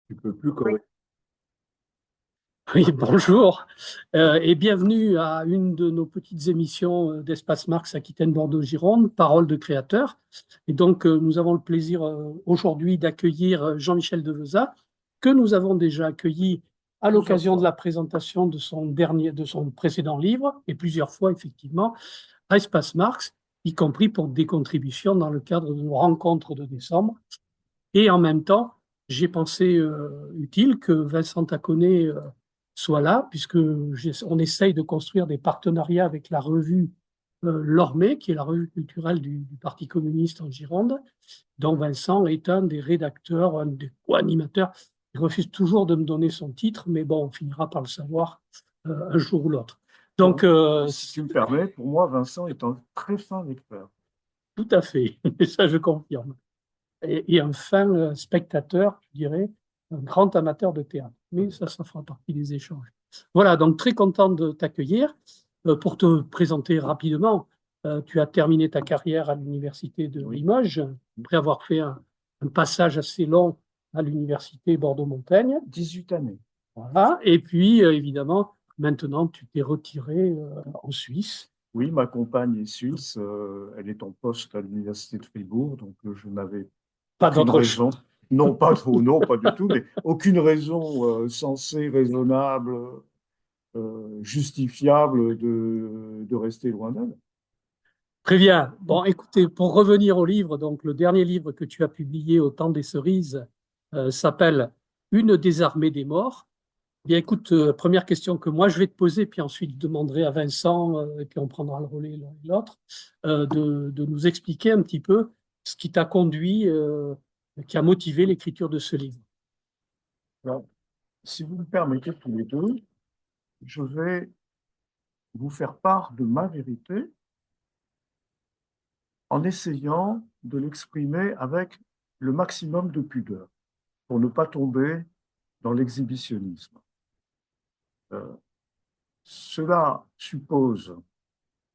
Tu peux plus Oui. corriger. Oui, bonjour et bienvenue à une de nos petites émissions d'Espace Marx Aquitaine-Bordeaux-Gironde, Parole de créateur. Et donc, nous avons le plaisir aujourd'hui d'accueillir Jean-Michel Devezat, que nous avons déjà accueilli à Plusieurs l'occasion de fois. la présentation de son précédent livre, et plusieurs fois, effectivement, à Espace Marx, y compris pour des contributions dans le cadre de nos rencontres de décembre. Et en même temps, j'ai pensé utile que Vincent Taconnet soit là, puisque on essaye de construire des partenariats avec la revue Lormais, qui est la revue culturelle du Parti communiste en Gironde, dont Vincent est un des rédacteurs, un des co-animateurs. Il refuse toujours de me donner son titre, mais bon, on finira par le savoir un jour ou l'autre. Donc, Si tu me permets, pour moi, Vincent est un très fin lecteur. tout à fait, ça je confirme. Et un fin spectateur, je dirais, un grand amateur de théâtre. Mais ça fera partie des échanges. Voilà, donc très content de t'accueillir. Pour te présenter rapidement, tu as terminé ta carrière à l'université de Oui. Limoges, après avoir fait un passage assez long à l'université Bordeaux-Montaigne. 18 années. Voilà. Et puis, évidemment, maintenant, tu t'es retiré en Suisse. Oui, ma compagne est suisse. Elle est en poste à l'université de Fribourg, donc je n'avais Pas aucune d'autre raison. chose. Non, pas trop, non, pas du tout, mais aucune raison sensée, raisonnable, justifiable de rester loin d'elle. Très bien. Bon, écoutez, pour revenir au livre, donc le dernier livre que tu as publié au temps des cerises s'appelle Une des armées des morts. Bien, écoute, première question que moi je vais te poser, puis ensuite je demanderai à Vincent, et puis on prendra le relais l'un et l'autre, de nous expliquer un petit peu ce qui t'a conduit, qui a motivé l'écriture de ce livre. Alors, si vous me permettez tous les deux, je vais vous faire part de ma vérité en essayant de l'exprimer avec le maximum de pudeur pour ne pas tomber dans l'exhibitionnisme. Euh, Cela suppose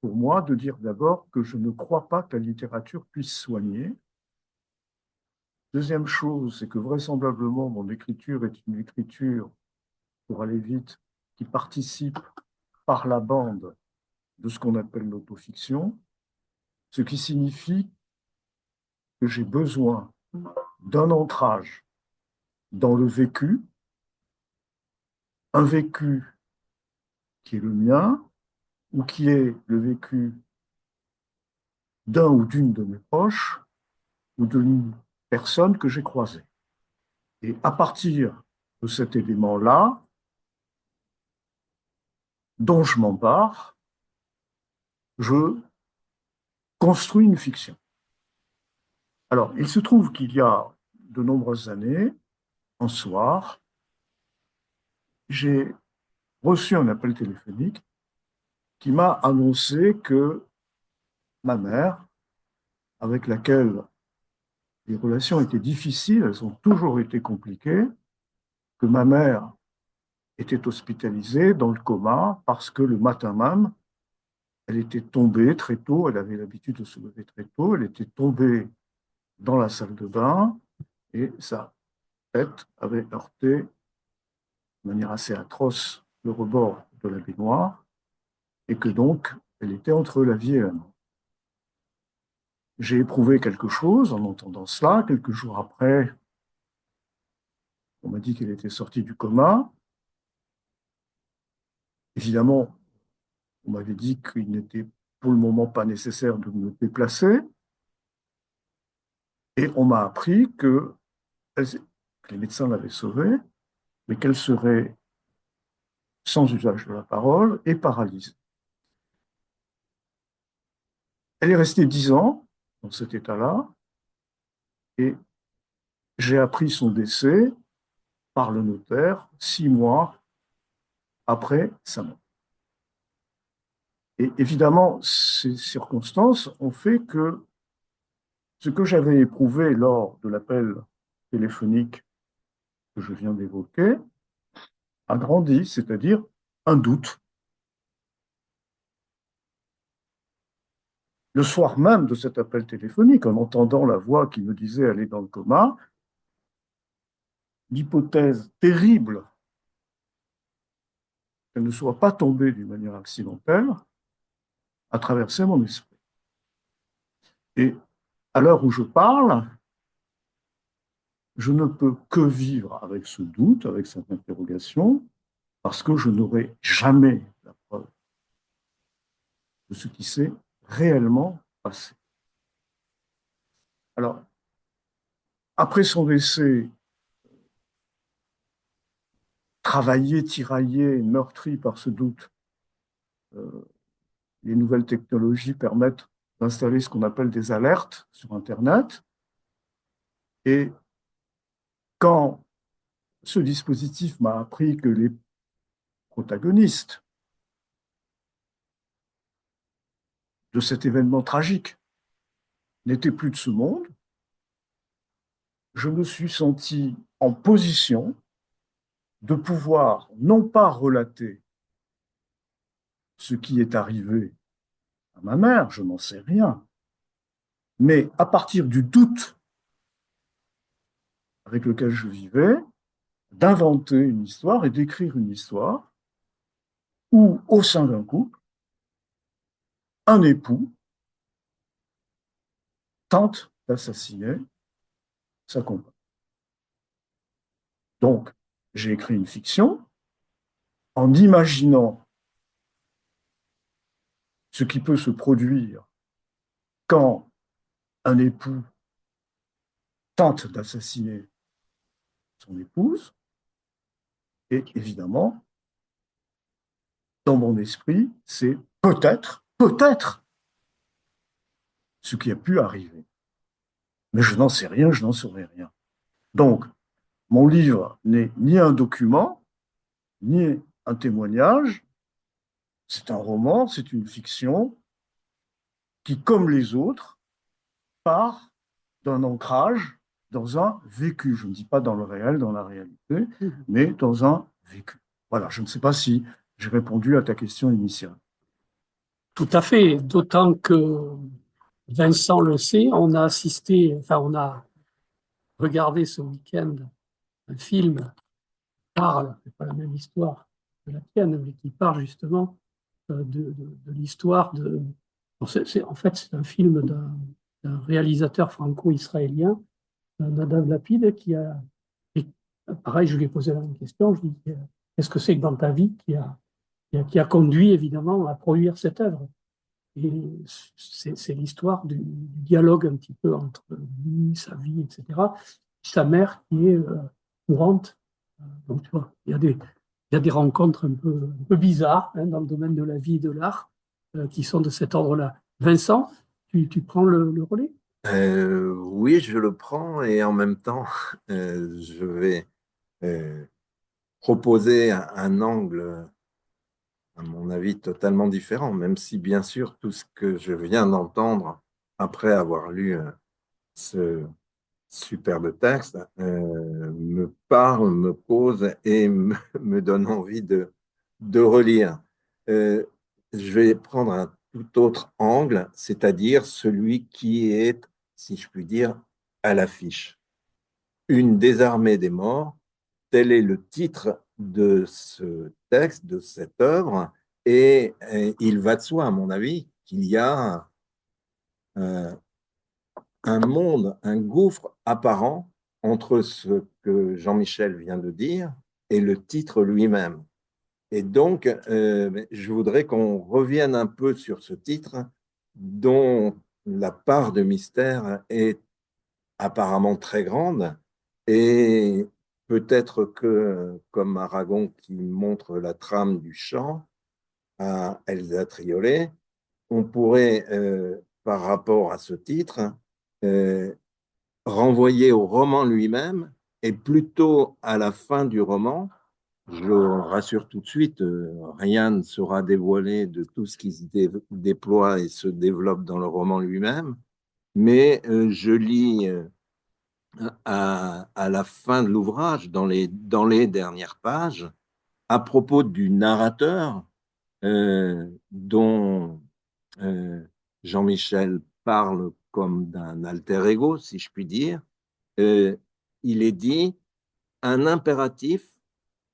pour moi de dire d'abord que je ne crois pas que la littérature puisse soigner. Deuxième chose, c'est que vraisemblablement mon écriture est une écriture, pour aller vite, qui participe par la bande de ce qu'on appelle l'autofiction, ce qui signifie que j'ai besoin d'un ancrage dans le vécu, un vécu qui est le mien ou qui est le vécu d'un ou d'une de mes proches ou d'une personne que j'ai croisée. Et à partir de cet élément-là, dont je m'empare, je construis une fiction. Alors, il se trouve qu'il y a de nombreuses années, un soir, j'ai reçu un appel téléphonique qui m'a annoncé que ma mère, avec laquelle les relations étaient difficiles, elles ont toujours été compliquées, que ma mère était hospitalisée dans le coma parce que le matin même, elle était tombée très tôt, elle avait l'habitude de se lever très tôt, elle était tombée dans la salle de bain et sa tête avait heurté de manière assez atroce le rebord de la baignoire et que donc elle était entre la vie et la mort. J'ai éprouvé quelque chose en entendant cela. Quelques jours après, on m'a dit qu'elle était sortie du coma. Évidemment, on m'avait dit qu'il n'était pour le moment pas nécessaire de me déplacer. Et on m'a appris que les médecins l'avaient sauvée, mais qu'elle serait sans usage de la parole et paralysée. Elle est restée 10 ans dans cet état-là et j'ai appris son décès par le notaire 6 mois après sa mort. Et évidemment, ces circonstances ont fait que ce que j'avais éprouvé lors de l'appel téléphonique que je viens d'évoquer a grandi, c'est-à-dire un doute. Le soir même de cet appel téléphonique, en entendant la voix qui me disait elle est dans le coma, l'hypothèse terrible qu'elle ne soit pas tombée d'une manière accidentelle a traversé mon esprit. Et à l'heure où je parle, je ne peux que vivre avec ce doute, avec cette interrogation, parce que je n'aurai jamais la preuve de ce qui s'est réellement passé. Alors, après son décès, travaillé, tiraillé, meurtri par ce doute, euh, les nouvelles technologies permettent d'installer ce qu'on appelle des alertes sur Internet. Et quand ce dispositif m'a appris que les protagonistes de cet événement tragique n'étaient plus de ce monde, je me suis senti en position de pouvoir non pas relater ce qui est arrivé à ma mère, je n'en sais rien, mais à partir du doute avec lequel je vivais, d'inventer une histoire et d'écrire une histoire où, au sein d'un couple, un époux tente d'assassiner sa compagne. Donc, j'ai écrit une fiction en imaginant ce qui peut se produire quand un époux tente d'assassiner son épouse, et évidemment, dans mon esprit, c'est peut-être ce qui a pu arriver. Mais je n'en sais rien, je n'en saurais rien. Donc, mon livre n'est ni un document, ni un témoignage, c'est un roman, c'est une fiction qui, comme les autres, part d'un ancrage dans un vécu. Je ne dis pas dans le réel, dans la réalité, mais dans un vécu. Voilà, je ne sais pas si j'ai répondu à ta question initiale. Tout à fait, d'autant que Vincent le sait, on a assisté, enfin on a regardé ce week-end un film qui parle, c'est pas la même histoire que la tienne, mais qui parle justement de l'histoire de... En fait, c'est un film d'un réalisateur franco-israélien, Nadav Lapid, qui a... Et pareil, je lui ai posé la même question, je lui ai dit, qu'est-ce que c'est que dans ta vie qui a conduit évidemment à produire cette œuvre? Et c'est l'histoire du dialogue un petit peu entre lui, sa vie, etc. Sa mère qui est mourante. Donc, tu vois, il y a des rencontres un peu bizarres hein, dans le domaine de la vie et de l'art qui sont de cet ordre-là. Vincent, tu prends le relais? Oui, je le prends et en même temps, je vais euh, proposer un angle, à mon avis, totalement différent, même si bien sûr tout ce que je viens d'entendre après avoir lu ce superbe texte me parle, me pose et me donne envie de relire. Euh, je vais prendre un tout autre angle, c'est-à-dire celui qui est, si je puis dire, à l'affiche. Une des armées des morts, tel est le titre de ce texte, de cette œuvre, et il va de soi, à mon avis, qu'il y a euh, un monde, un gouffre apparent entre ce que Jean-Michel vient de dire et le titre lui-même. Et donc, je voudrais qu'on revienne un peu sur ce titre dont la part de mystère est apparemment très grande et peut-être que, comme Aragon qui montre la trame du chant à Elsa Triolet, on pourrait, par rapport à ce titre, euh, renvoyer au roman lui-même et plutôt à la fin du roman. Je rassure tout de suite, rien ne sera dévoilé de tout ce qui se déploie et se développe dans le roman lui-même, mais je lis à la fin de l'ouvrage, dans les dernières pages, à propos du narrateur dont Jean-Michel parle comme d'un alter ego, si je puis dire, euh, il est dit un impératif,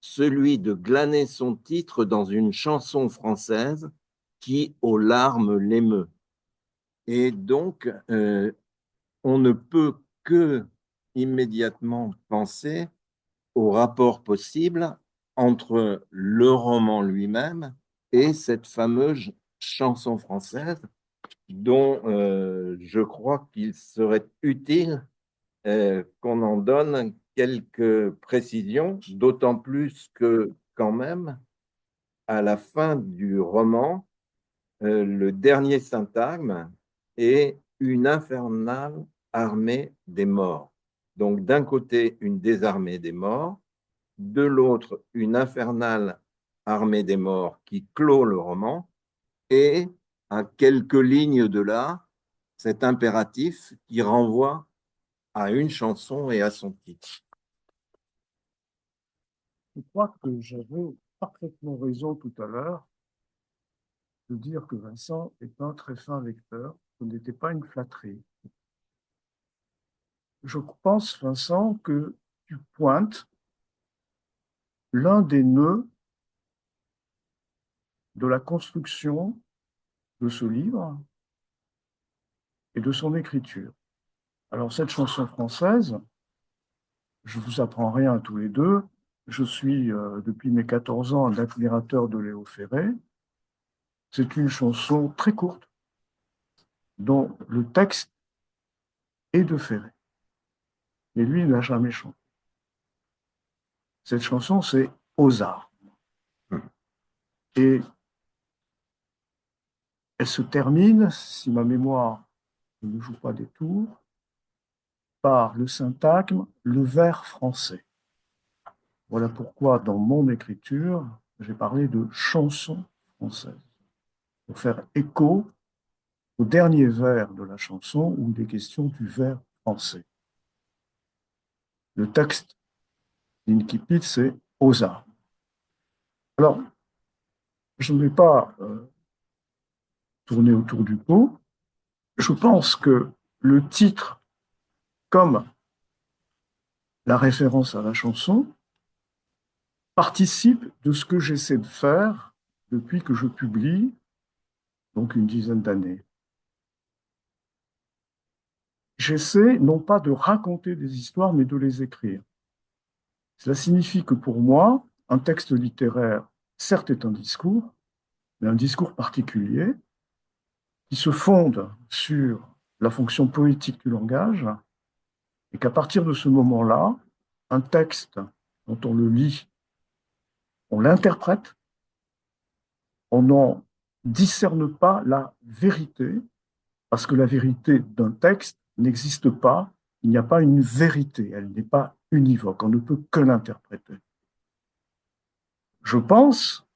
celui de glaner son titre dans une chanson française qui, aux larmes, l'émeut. Et donc, on ne peut que immédiatement penser au rapport possible entre le roman lui-même et cette fameuse chanson française dont je crois qu'il serait utile qu'on en donne quelques précisions, d'autant plus que quand même, à la fin du roman, le dernier syntagme est une infernale armée des morts. Donc d'un côté, une désarmée des morts, de l'autre, une infernale armée des morts qui clôt le roman, et à quelques lignes de là, cet impératif qui renvoie à une chanson et à son titre. Je crois que j'avais parfaitement raison tout à l'heure de dire que Vincent est un très fin lecteur. Ce n'était pas une flatterie. Je pense, Vincent, que tu pointes l'un des nœuds de la construction de ce livre et de son écriture. Alors, cette chanson française, je ne vous apprends rien à tous les deux. Je suis, depuis mes 14 ans, un admirateur de Léo Ferré. C'est une chanson très courte, dont le texte est de Ferré. Mais lui, il n'a jamais chanté. Cette chanson, c'est Aux arts. Et elle se termine, si ma mémoire ne joue pas des tours, par le syntagme « le vers français ». Voilà pourquoi, dans mon écriture, j'ai parlé de chanson française, pour faire écho au dernier vers de la chanson où il est question du vers français. Le texte d'Inkipit, c'est « Aux arts ». Alors, je ne vais pas tourner autour du pot. Je pense que le titre, comme la référence à la chanson, participe de ce que j'essaie de faire depuis que je publie, donc une dizaine d'années. J'essaie non pas de raconter des histoires, mais de les écrire. Cela signifie que pour moi, un texte littéraire, certes, est un discours, mais un discours particulier, qui se fonde sur la fonction poétique du langage, et qu'à partir de ce moment-là, un texte, quand on le lit, on l'interprète, on n'en discerne pas la vérité, parce que la vérité d'un texte n'existe pas, il n'y a pas une vérité, elle n'est pas univoque, on ne peut que l'interpréter. Je pense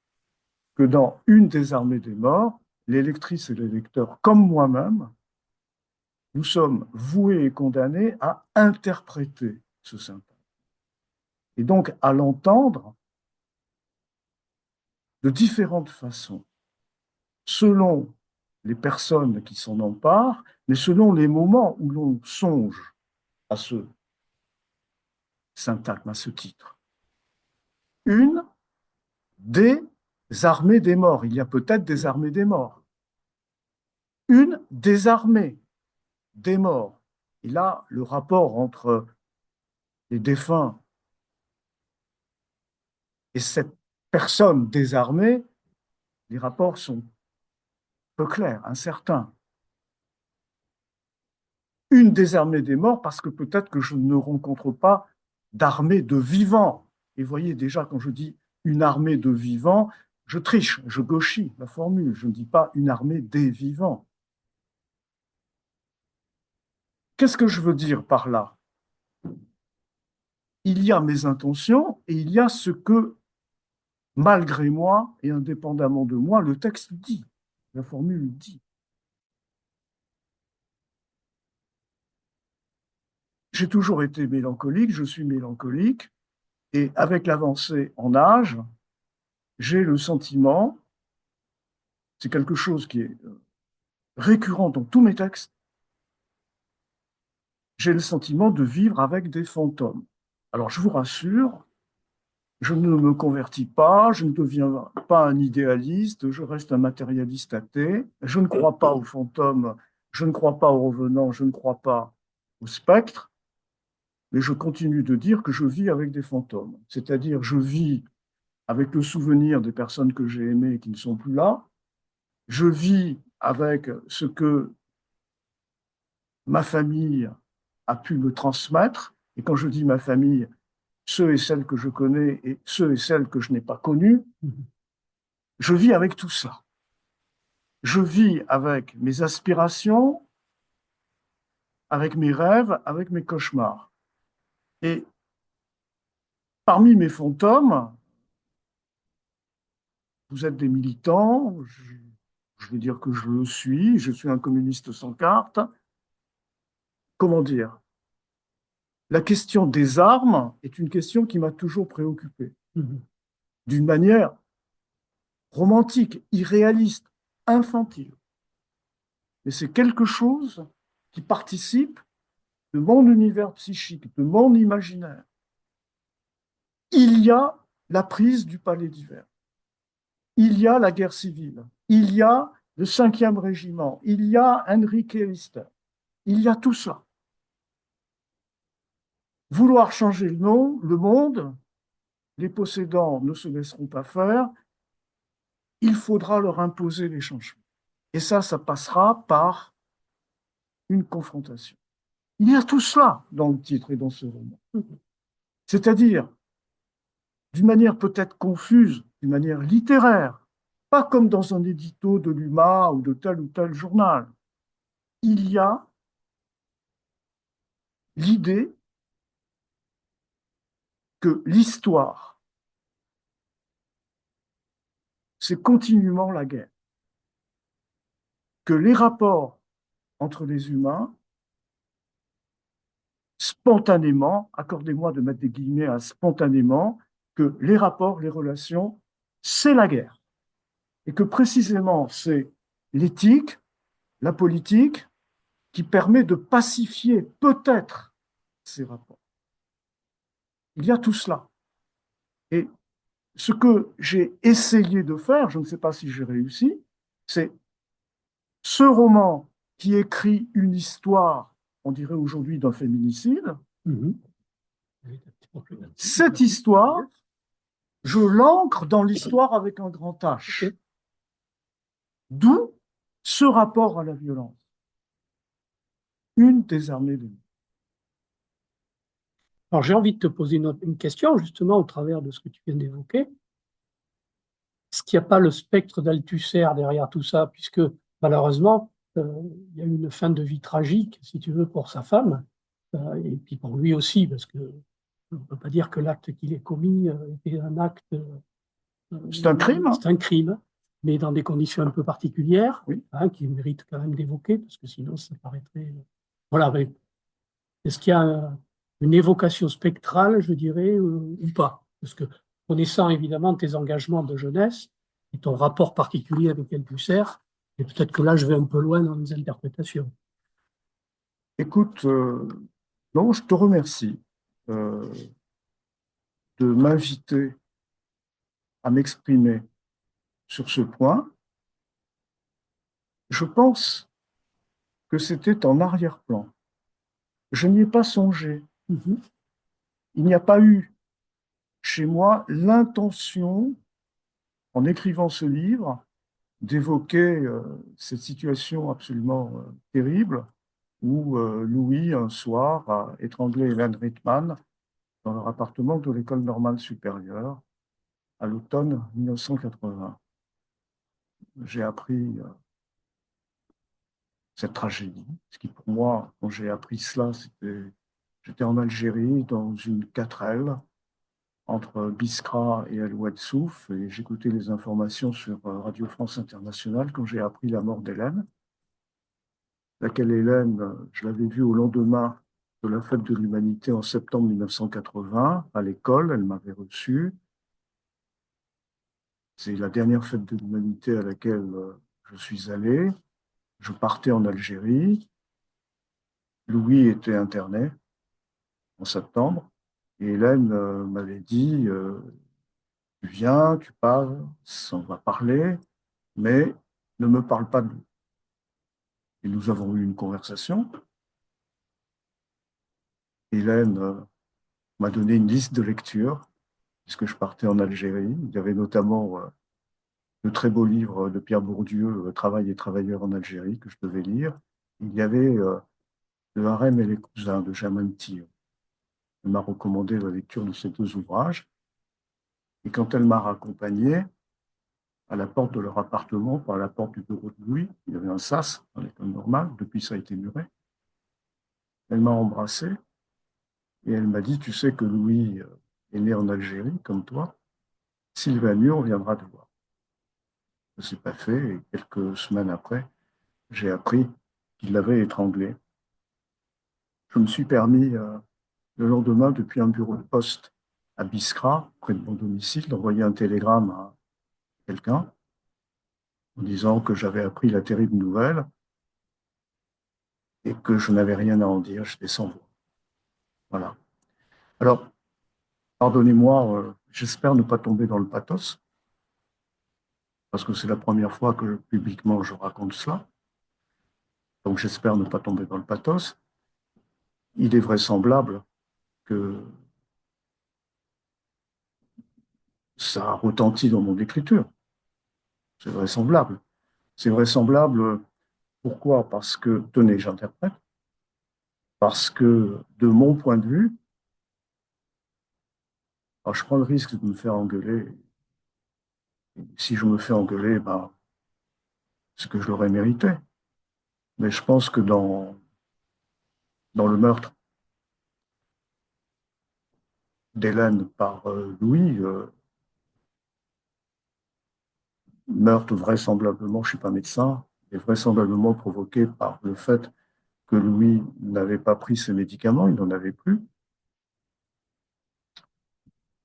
que dans Une des armées des morts, les lectrices et les lecteurs, comme moi-même, nous sommes voués et condamnés à interpréter ce syntagme. Et donc à l'entendre de différentes façons, selon les personnes qui s'en emparent, mais selon les moments où l'on songe à ce syntagme, à ce titre. Une des armées des morts. Il y a peut-être des armées des morts. Une des armées des morts. Et là, le rapport entre les défunts et cette personne désarmée, les rapports sont peu clairs, incertains. Une des armées des morts, parce que peut-être que je ne rencontre pas d'armée de vivants. Et voyez, déjà, quand je dis une armée de vivants, je triche, je gauchis la formule. Je ne dis pas une armée des vivants. Qu'est-ce que je veux dire par là? Il y a mes intentions et il y a ce que, malgré moi et indépendamment de moi, le texte dit, la formule dit. J'ai toujours été mélancolique, je suis mélancolique, et avec l'avancée en âge, j'ai le sentiment, c'est quelque chose qui est récurrent dans tous mes textes, j'ai le sentiment de vivre avec des fantômes. Alors, je vous rassure, je ne me convertis pas, je ne deviens pas un idéaliste, je reste un matérialiste athée, je ne crois pas aux fantômes, je ne crois pas aux revenants, je ne crois pas au spectre, mais je continue de dire que je vis avec des fantômes. C'est-à-dire, je vis avec le souvenir des personnes que j'ai aimées et qui ne sont plus là, je vis avec ce que ma famille a pu me transmettre, et quand je dis ma famille, ceux et celles que je connais et ceux et celles que je n'ai pas connus, je vis avec tout ça. Je vis avec mes aspirations, avec mes rêves, avec mes cauchemars. Et parmi mes fantômes, vous êtes des militants, je vais dire que je suis un communiste sans carte. Comment dire? La question des armes est une question qui m'a toujours préoccupé, d'une manière romantique, irréaliste, infantile. Mais c'est quelque chose qui participe de mon univers psychique, de mon imaginaire. Il y a la prise du Palais d'Hiver. Il y a la guerre civile. Il y a le 5e régiment. Il y a Henrique Lister. Il y a tout ça. Vouloir changer le monde, les possédants ne se laisseront pas faire. Il faudra leur imposer les changements. Et ça passera par une confrontation. Il y a tout cela dans le titre et dans ce roman. C'est-à-dire, d'une manière peut-être confuse, d'une manière littéraire, pas comme dans un édito de l'UMA ou de tel journal. Il y a l'idée que l'histoire, c'est continuellement la guerre, que les rapports entre les humains, spontanément, accordez-moi de mettre des guillemets à spontanément, que les rapports, les relations, c'est la guerre. Et que précisément, c'est l'éthique, la politique, qui permet de pacifier peut-être ces rapports. Il y a tout cela. Et ce que j'ai essayé de faire, je ne sais pas si j'ai réussi, c'est ce roman qui écrit une histoire, on dirait aujourd'hui d'un féminicide. Cette histoire, je l'ancre dans l'histoire avec un grand H. D'où ce rapport à la violence. Une des armées de nuit. Alors, j'ai envie de te poser une question, justement, au travers de ce que tu viens d'évoquer. Est-ce qu'il n'y a pas le spectre d'Althusser derrière tout ça, puisque malheureusement, il y a eu une fin de vie tragique, si tu veux, pour sa femme, et puis pour lui aussi, parce que on ne peut pas dire que l'acte qu'il ait commis était un acte. C'est un crime. C'est un crime, mais dans des conditions un peu particulières, oui. Qui méritent quand même d'évoquer, parce que sinon, ça paraîtrait. Voilà, mais est-ce qu'il y a une évocation spectrale, je dirais, ou pas? Parce que, connaissant évidemment tes engagements de jeunesse et ton rapport particulier avec Althusser, et peut-être que là, je vais un peu loin dans les interprétations. Écoute, non, je te remercie de m'inviter à m'exprimer sur ce point. Je pense que c'était en arrière-plan. Je n'y ai pas songé. Il n'y a pas eu chez moi l'intention, en écrivant ce livre, d'évoquer cette situation absolument terrible où Louis, un soir, a étranglé Hélène Rittmann dans leur appartement de l'école normale supérieure à l'automne 1980. J'ai appris cette tragédie, ce qui pour moi, quand j'ai appris cela, j'étais en Algérie dans une querelle entre Biskra et El Oued-Souf, et j'écoutais les informations sur Radio France Internationale quand j'ai appris la mort d'Hélène, laquelle Hélène, je l'avais vue au lendemain de la fête de l'Humanité en septembre 1980 à l'école, elle m'avait reçu. C'est la dernière fête de l'Humanité à laquelle je suis allé. Je partais en Algérie. Louis était interné en septembre Et Hélène m'avait dit, tu viens, tu parles, on va parler, mais ne me parle pas de nous. Et nous avons eu une conversation. Hélène m'a donné une liste de lectures, puisque je partais en Algérie. Il y avait notamment le très beau livre de Pierre Bourdieu, Travail et travailleurs en Algérie, que je devais lire. Il y avait Le Harem et les cousins de Germaine Thion. Elle m'a recommandé la lecture de ces deux ouvrages. Et quand elle m'a raccompagné à la porte de leur appartement, par la porte du bureau de Louis, il y avait un sas dans l'école normale, depuis ça a été muré, elle m'a embrassé et elle m'a dit, tu sais que Louis est né en Algérie, comme toi, s'il va mieux, on viendra te voir. Ça s'est pas fait et quelques semaines après, j'ai appris qu'il l'avait étranglé. Je me suis permis le lendemain, depuis un bureau de poste à Biskra, près de mon domicile, d'envoyer un télégramme à quelqu'un en disant que j'avais appris la terrible nouvelle et que je n'avais rien à en dire, j'étais sans voix. Voilà. Alors, pardonnez-moi, j'espère ne pas tomber dans le pathos, parce que c'est la première fois que publiquement je raconte cela, donc j'espère ne pas tomber dans le pathos. Il est vraisemblable que ça a retenti dans mon écriture. C'est vraisemblable. C'est vraisemblable, pourquoi? Parce que, tenez, j'interprète, parce que de mon point de vue, alors je prends le risque de me faire engueuler. Si je me fais engueuler, ben, c'est que je l'aurais mérité. Mais je pense que dans le meurtre d'Hélène par Louis, meurtre vraisemblablement, je ne suis pas médecin, est vraisemblablement provoqué par le fait que Louis n'avait pas pris ses médicaments, il n'en avait plus,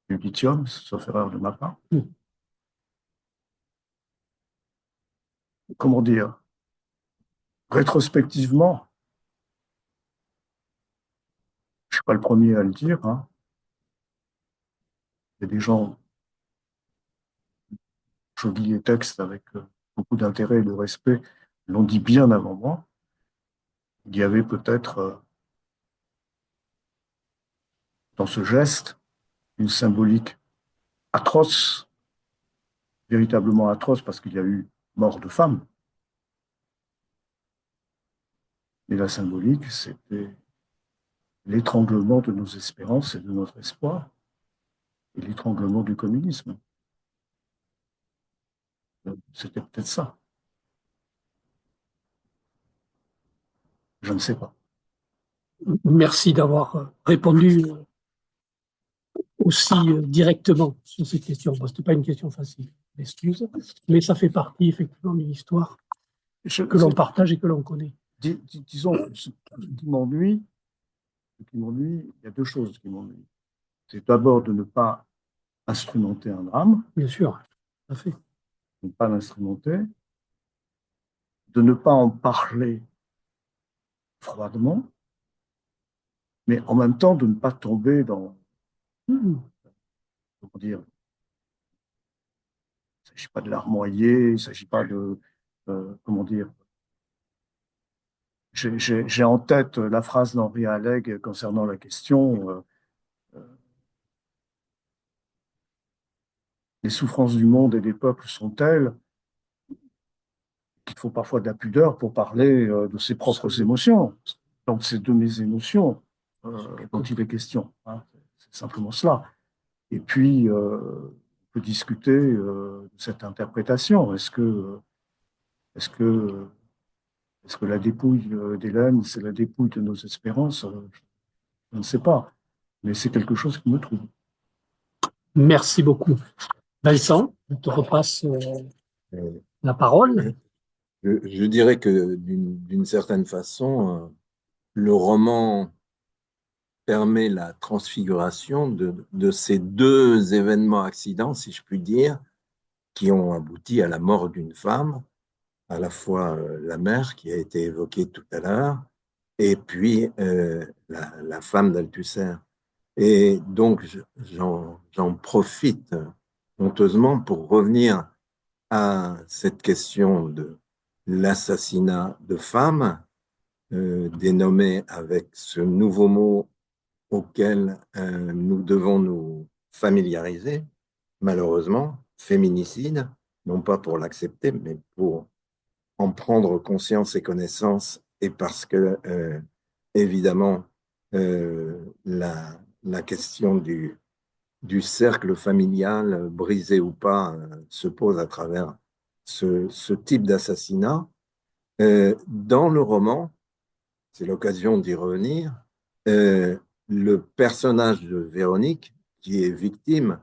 du lithium, sauf erreur de ma part. Comment dire, rétrospectivement, je ne suis pas le premier à le dire, hein, il y a des gens, je lis les textes avec beaucoup d'intérêt et de respect, l'ont dit bien avant moi, il y avait peut-être dans ce geste une symbolique atroce, véritablement atroce, parce qu'il y a eu mort de femmes. Et la symbolique, c'était l'étranglement de nos espérances et de notre espoir, et l'étranglement du communisme. C'était peut-être ça. Je ne sais pas. Merci d'avoir répondu aussi directement sur cette question. Bon, ce n'était pas une question facile, excuse, mais ça fait partie effectivement d'une histoire que l'on partage et que l'on connaît. Disons, ce qui m'ennuie, il y a deux choses qui m'ennuient. C'est d'abord de ne pas instrumenter un drame. Bien sûr, tout à fait. De ne pas l'instrumenter, de ne pas en parler froidement, mais en même temps de ne pas tomber dans, comment dire, il ne s'agit pas de larmoyer, il ne s'agit pas de, comment dire, j'ai en tête la phrase d'Henri Alleg concernant la question les souffrances du monde et des peuples sont telles qu'il faut parfois de la pudeur pour parler de ses propres émotions. Donc, c'est de mes émotions dont il est question. Hein. C'est simplement cela. Et puis, on peut discuter de cette interprétation. Est-ce que la dépouille d'Hélène, c'est la dépouille de nos espérances? Je ne sais pas. Mais c'est quelque chose qui me trouble. Merci beaucoup. Vincent, je te repasse la parole. Je dirais que d'une certaine façon, le roman permet la transfiguration de ces deux événements accidents, si je puis dire, qui ont abouti à la mort d'une femme, à la fois la mère qui a été évoquée tout à l'heure, et puis la femme d'Althusser. Et donc, j'en profite honteusement pour revenir à cette question de l'assassinat de femmes, dénommé avec ce nouveau mot auquel nous devons nous familiariser, malheureusement, féminicide, non pas pour l'accepter, mais pour en prendre conscience et connaissance, et parce que, évidemment, la question du cercle familial, brisé ou pas, se pose à travers ce type d'assassinat. Dans le roman, c'est l'occasion d'y revenir, euh, le personnage de Véronique, qui est victime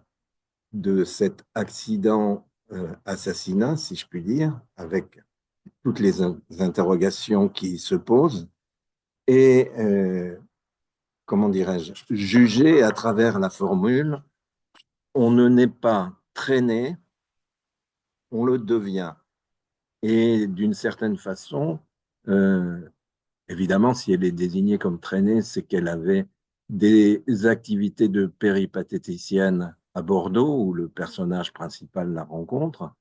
de cet accident assassinat, si je puis dire, avec toutes les interrogations qui se posent, et, comment dirais-je, jugée à travers la formule, on ne naît pas traîné, on le devient. Et d'une certaine façon, euh, évidemment, si elle est désignée comme traînée, c'est qu'elle avait des activités de péripatéticienne à Bordeaux, où le personnage principal la rencontre.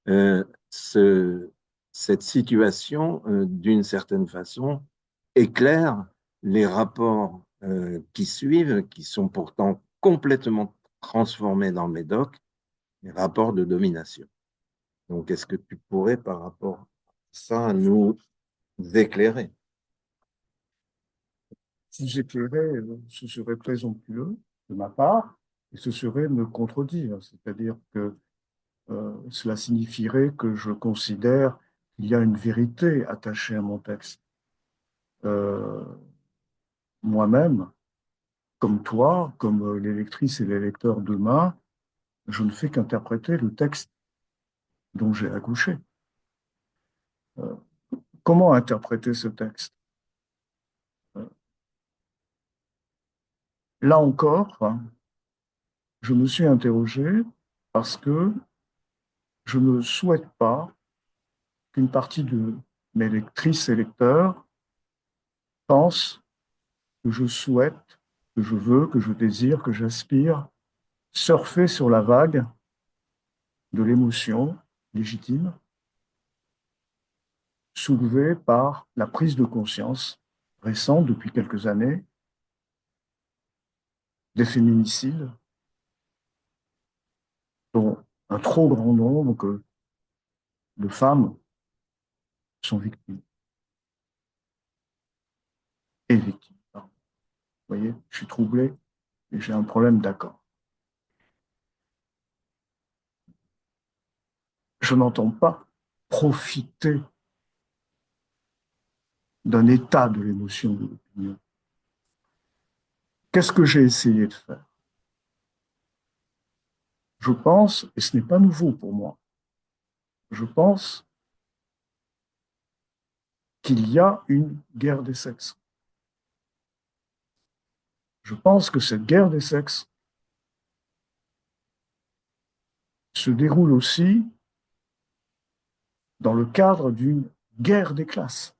Euh, ce- cette situation, d'une certaine façon, éclaire les rapports qui suivent, qui sont pourtant complètement transformés dans Médoc, les rapports de domination. Donc, est-ce que tu pourrais, par rapport à ça, nous éclairer? Si j'éclairais, ce serait présomptueux de ma part, et ce serait me contredire. C'est-à-dire que cela signifierait que je considère qu'il y a une vérité attachée à mon texte. Euh, Moi-même, comme toi, comme les lectrices et les lecteurs demain, je ne fais qu'interpréter le texte dont j'ai accouché. Euh, Comment interpréter ce texte? Euh, Là encore, hein, je me suis interrogé parce que je ne souhaite pas qu'une partie de mes lectrices et lecteurs pense que je souhaite, que je veux, que je désire, que j'aspire surfer sur la vague de l'émotion légitime soulevée par la prise de conscience récente depuis quelques années des féminicides dont un trop grand nombre de femmes sont victimes et victimes. Pardon. Vous voyez, je suis troublé et j'ai un problème d'accord. Je n'entends pas profiter d'un état de l'émotion de l'opinion. Qu'est-ce que j'ai essayé de faire? Je pense, et ce n'est pas nouveau pour moi, je pense qu'il y a une guerre des sexes. Je pense que cette guerre des sexes se déroule aussi dans le cadre d'une guerre des classes.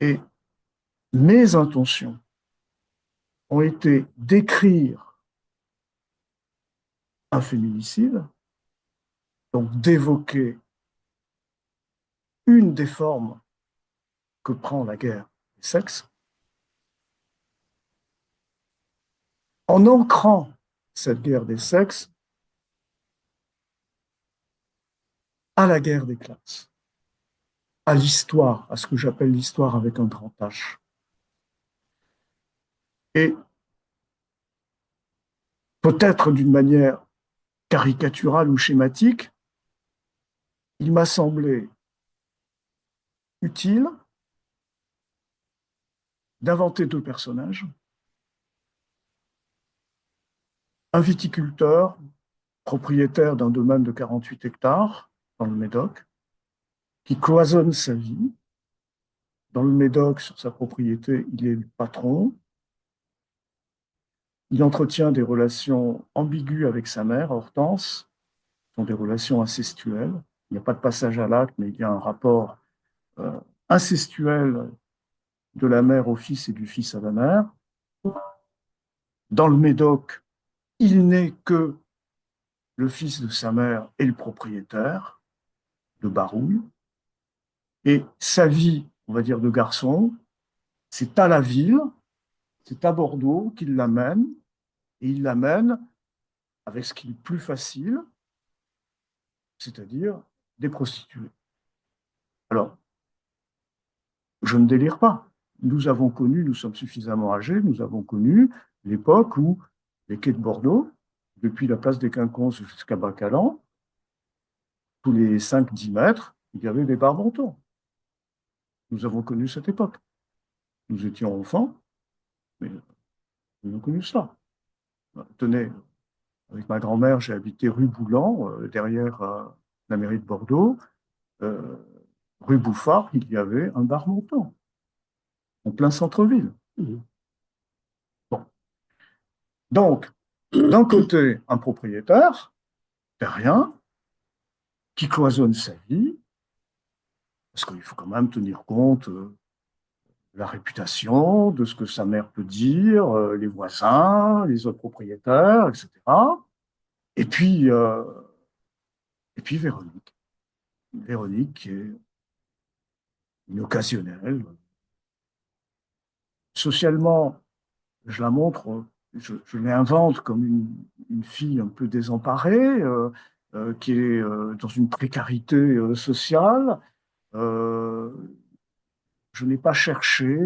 Et mes intentions ont été d'écrire un féminicide, donc d'évoquer une des formes que prend la guerre des sexes, en ancrant cette guerre des sexes à la guerre des classes, à l'histoire, à ce que j'appelle l'histoire avec un grand H. Et peut-être d'une manière caricaturale ou schématique, il m'a semblé utile d'inventer deux personnages, un viticulteur propriétaire d'un domaine de 48 hectares dans le Médoc, qui cloisonne sa vie. Dans le Médoc, sur sa propriété, il est le patron. Il entretient des relations ambiguës avec sa mère, Hortense, ce sont des relations incestuelles. Il n'y a pas de passage à l'acte, mais il y a un rapport euh, incestuel de la mère au fils et du fils à la mère. Dans le Médoc, il n'est que le fils de sa mère et le propriétaire de Barouille. Et sa vie, on va dire, de garçon, c'est à la ville, c'est à Bordeaux qu'il l'amène, et il l'amène avec ce qui est plus facile, c'est-à-dire des prostituées. Alors, je ne délire pas. Nous avons connu, nous sommes suffisamment âgés, nous avons connu l'époque où les quais de Bordeaux, depuis la place des Quinconces jusqu'à Bacalan, tous les 5-10 mètres, il y avait des barbantons. Nous avons connu cette époque. Nous étions enfants, mais nous avons connu cela. Tenez, avec ma grand-mère, j'ai habité rue Boulan, derrière la mairie de Bordeaux. Euh, Rue Bouffard, il y avait un bar montant, en plein centre-ville. Mhm. Bon. Donc, d'un côté, un propriétaire, terrien, qui cloisonne sa vie, parce qu'il faut quand même tenir compte de la réputation, de ce que sa mère peut dire, les voisins, les autres propriétaires, etc. Et puis, euh, et puis Véronique. Véronique qui est une occasionnelle. Socialement, je la montre, je l'invente comme une fille un peu désemparée, qui est dans une précarité sociale. Euh, je n'ai pas cherché,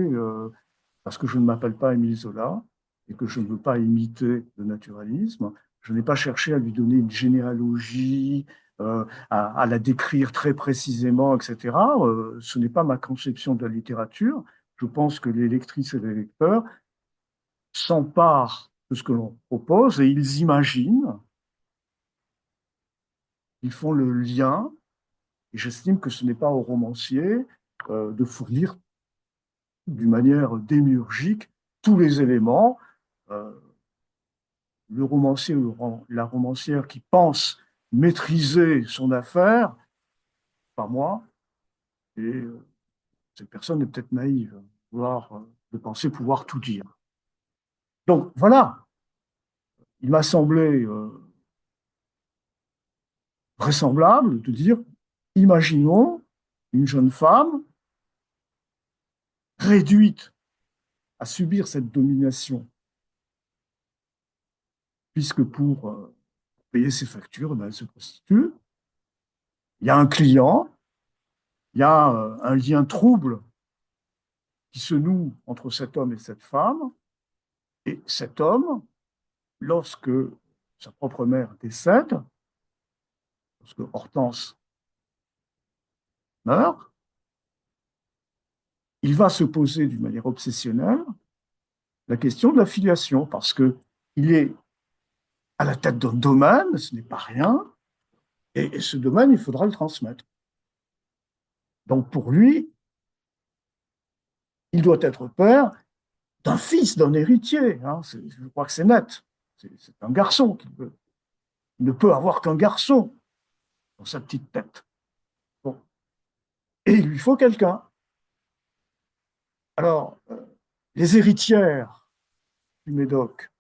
parce que je ne m'appelle pas Émile Zola et que je ne veux pas imiter le naturalisme, je n'ai pas cherché à lui donner une généalogie, à la décrire très précisément, etc. Ce n'est pas ma conception de la littérature. Je pense que les lectrices et les lecteurs s'emparent de ce que l'on propose et ils imaginent, ils font le lien, et j'estime que ce n'est pas au romancier de fournir d'une manière démiurgique tous les éléments. Euh, le romancier ou la romancière qui pense maîtriser son affaire, pas moi, et cette personne est peut-être naïve, de penser pouvoir tout dire. Donc voilà, il m'a semblé vraisemblable de dire, imaginons une jeune femme réduite à subir cette domination, puisque pour payer ses factures, ben, elle se prostitue. Il y a un client, il y a un lien trouble qui se noue entre cet homme et cette femme, et cet homme, lorsque sa propre mère décède, lorsque Hortense meurt, il va se poser d'une manière obsessionnelle la question de la filiation, parce qu'il est à la tête d'un domaine, ce n'est pas rien, et ce domaine, il faudra le transmettre. Donc pour lui, il doit être père d'un fils, d'un héritier. Hein. Je crois que c'est net. C'est un garçon qu'il veut. Il ne peut avoir qu'un garçon dans sa petite tête. Bon. Et il lui faut quelqu'un. Alors, les héritières du Médoc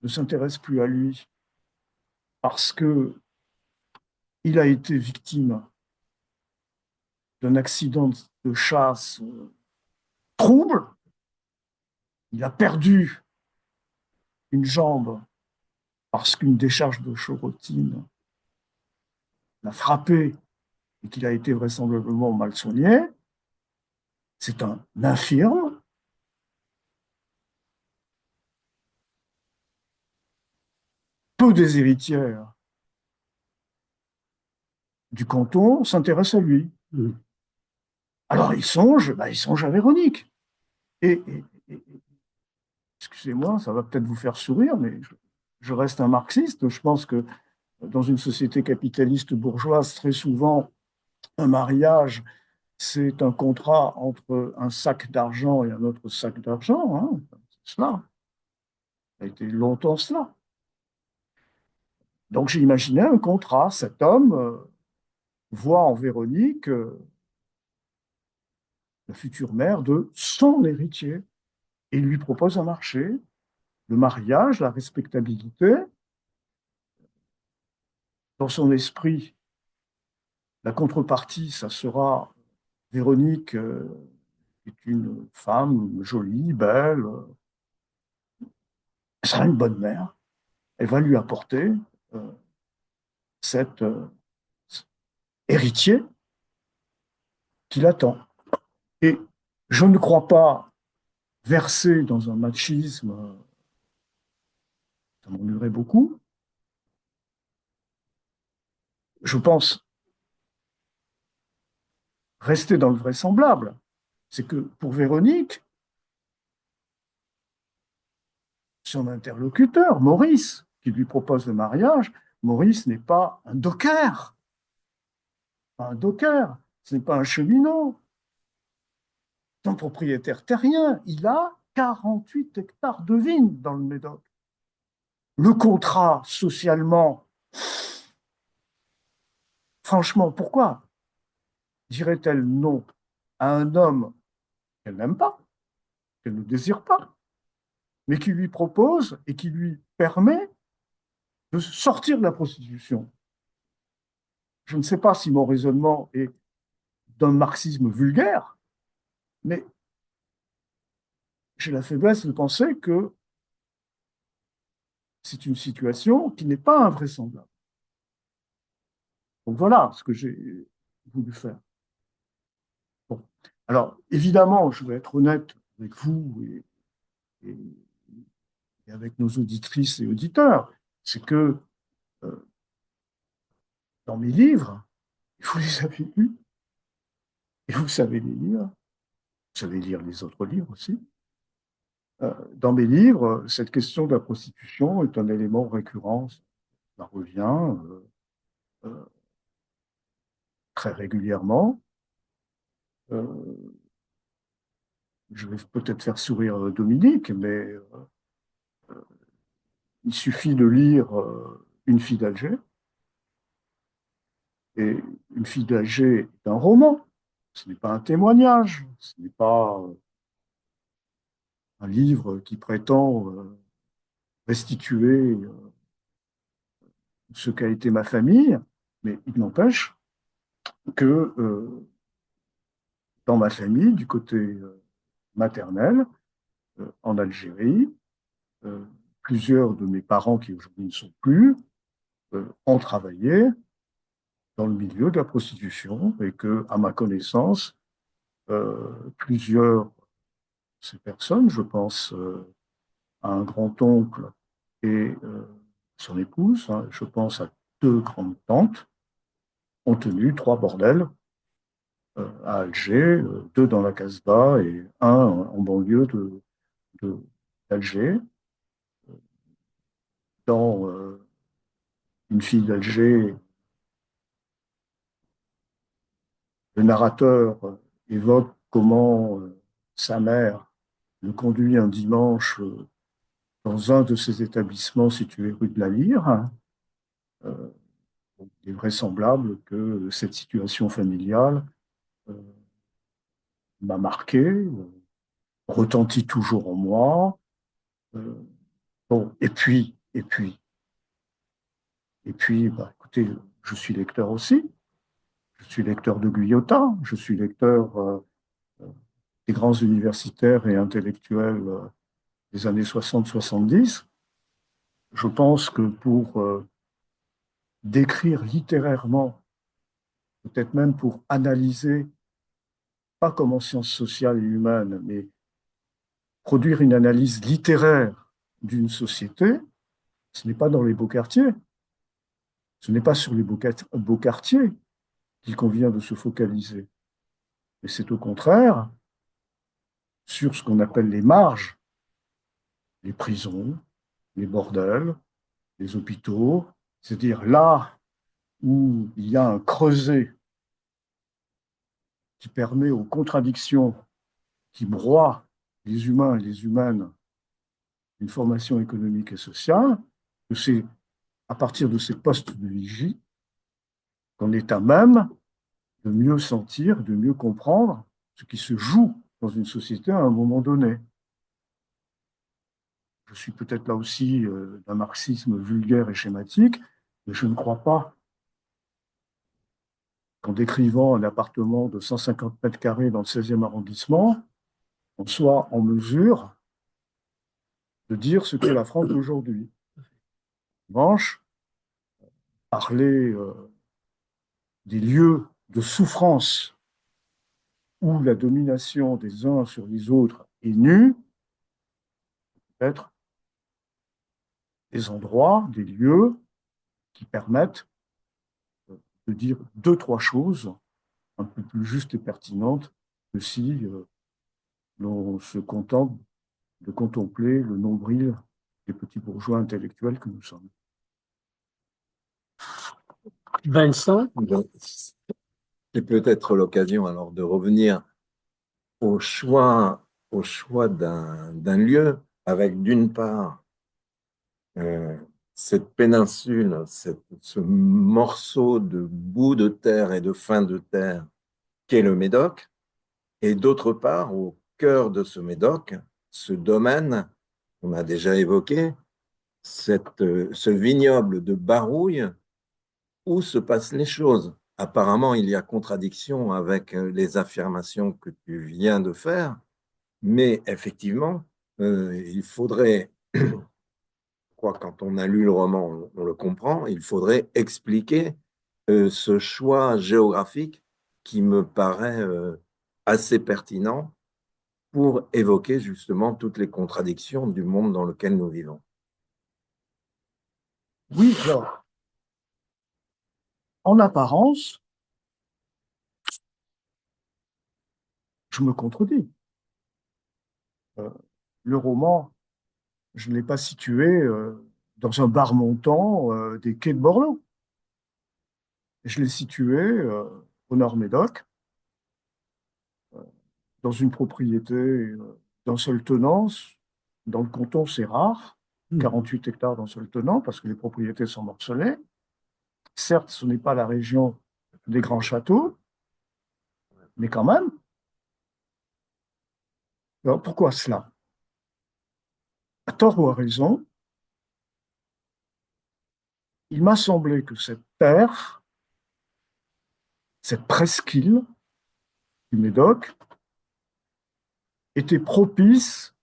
ne s'intéressent plus à lui parce que il a été victime d'un accident de chasse trouble. Il a perdu une jambe parce qu'une décharge de chorotine l'a frappé et qu'il a été vraisemblablement mal soigné. C'est un infirme. Peu des héritières du canton s'intéressent à lui. Alors il songe à Véronique. Et, et, et excusez-moi, ça va peut-être vous faire sourire, mais je reste un marxiste. Je pense que dans une société capitaliste bourgeoise, très souvent, un mariage, c'est un contrat entre un sac d'argent et un autre sac d'argent. Hein. C'est cela. Ça a été longtemps cela. Donc j'ai imaginé un contrat. Cet homme voit en Véronique la future mère de son héritier et lui propose un marché. le mariage, la respectabilité. Dans son esprit, la contrepartie, ça sera Véronique est une femme jolie, belle, elle sera une bonne mère. Elle va lui apporter euh, cet héritier qui l'attend. Et je ne crois pas verser dans un machisme, ça m'ennuierait beaucoup. Je pense rester dans le vraisemblable. C'est que pour Véronique, son interlocuteur, Maurice, qui lui propose le mariage, Maurice n'est pas un docker, ce n'est pas un cheminot, c'est un propriétaire terrien. Il a 48 hectares de vignes dans le Médoc. Le contrat, socialement, franchement, pourquoi dirait-elle non à un homme qu'elle n'aime pas, qu'elle ne désire pas, mais qui lui propose et qui lui permet de sortir de la prostitution? Je ne sais pas si mon raisonnement est d'un marxisme vulgaire, mais j'ai la faiblesse de penser que c'est une situation qui n'est pas invraisemblable. Donc voilà ce que j'ai voulu faire. Bon. Alors, évidemment, je vais être honnête avec vous et, et avec nos auditrices et auditeurs, c'est que euh, dans mes livres, vous les avez lus, et vous savez les lire, vous savez lire les autres livres aussi. Dans mes livres, cette question de la prostitution est un élément récurrent, ça revient euh, très régulièrement. Je vais peut-être faire sourire Dominique, mais il suffit de lire Une fille d'Alger. Et Une fille d'Alger est un roman, ce n'est pas un témoignage, ce n'est pas un livre qui prétend restituer ce qu'a été ma famille, mais il n'empêche que dans ma famille, du côté maternel, en Algérie, euh, plusieurs de mes parents qui aujourd'hui ne sont plus ont travaillé dans le milieu de la prostitution et que, à ma connaissance, plusieurs de ces personnes, je pense à un grand-oncle et son épouse, hein, je pense à deux grandes tantes, ont tenu trois bordels à Alger, deux dans la Casbah et un en banlieue d'Alger. Dans Une fille d'Alger, le narrateur évoque comment sa mère le conduit un dimanche dans un de ces établissements situés rue de la Lyre. Euh, il est vraisemblable que cette situation familiale euh, m'a marqué, retentit toujours en moi. Euh, bon, bah, écoutez, je suis lecteur aussi. Je suis lecteur de Guyotat, je suis lecteur des grands universitaires et intellectuels des années 60-70. Je pense que pour décrire littérairement, peut-être même pour analyser, pas comme en sciences sociales et humaines, mais produire une analyse littéraire d'une société, ce n'est pas dans les beaux quartiers, ce n'est pas sur les beaux quartiers qu'il convient de se focaliser, mais c'est au contraire sur ce qu'on appelle les marges, les prisons, les bordels, les hôpitaux, c'est-à-dire là où il y a un creuset qui permet aux contradictions qui broient les humains et les humaines d'une formation économique et sociale, que c'est à partir de ces postes de vigie qu'on est à même de mieux sentir, de mieux comprendre ce qui se joue dans une société à un moment donné. je suis peut-être là aussi d'un marxisme vulgaire et schématique, mais je ne crois pas qu'en décrivant un appartement de 150 mètres carrés dans le 16e arrondissement, on soit en mesure de dire ce qu'est la France d'aujourd'hui. En revanche, parler des lieux de souffrance où la domination des uns sur les autres est nue, peut-être des endroits, des lieux qui permettent de dire deux, trois choses un peu plus justes et pertinentes que si l'on se contente de contempler le nombril des petits bourgeois intellectuels que nous sommes. Vincent, Donc, c'est peut-être l'occasion alors de revenir au choix d'un lieu avec d'une part euh, cette péninsule, ce morceau de bout de terre et de fin de terre qu'est le Médoc, et d'autre part au cœur de ce Médoc, ce domaine qu'on a déjà évoqué, ce vignoble de Barouille où se passent les choses. Apparemment, il y a contradiction avec les affirmations que tu viens de faire, mais effectivement, il faudrait, je crois, quand on a lu le roman, on le comprend, il faudrait expliquer ce choix géographique qui me paraît assez pertinent pour évoquer justement toutes les contradictions du monde dans lequel nous vivons. Oui, alors, en apparence, je me contredis. Euh, le roman, je ne l'ai pas situé dans un bar montant des quais de Bordeaux. Je l'ai situé au Nord-Médoc, dans une propriété d'un seul tenant. Dans le canton, c'est rare, 48 hectares d'un seul tenant, parce que les propriétés sont morcelées. Certes, ce n'est pas la région des grands châteaux, mais quand même. Alors, pourquoi cela? À tort ou à raison, il m'a semblé que cette terre, cette presqu'île du Médoc, était propice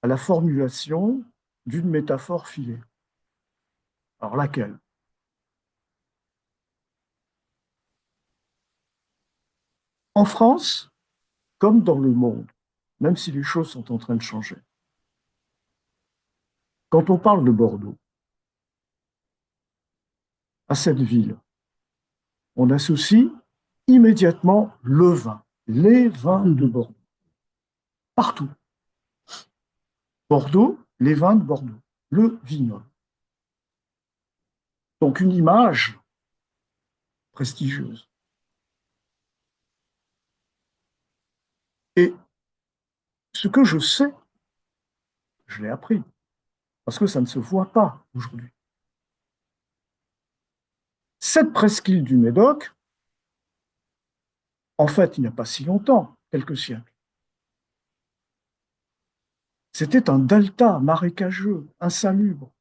à la formulation d'une métaphore filée. Alors laquelle? En France, comme dans le monde, même si les choses sont en train de changer, quand on parle de Bordeaux, à cette ville, on associe immédiatement le vin, les vins de Bordeaux, partout. Bordeaux, les vins de Bordeaux, le vignoble. Donc une image prestigieuse. Et ce que je sais, je l'ai appris, parce que ça ne se voit pas aujourd'hui. Cette presqu'île du Médoc, en fait, il n'y a pas si longtemps, quelques siècles, c'était un delta marécageux, insalubre.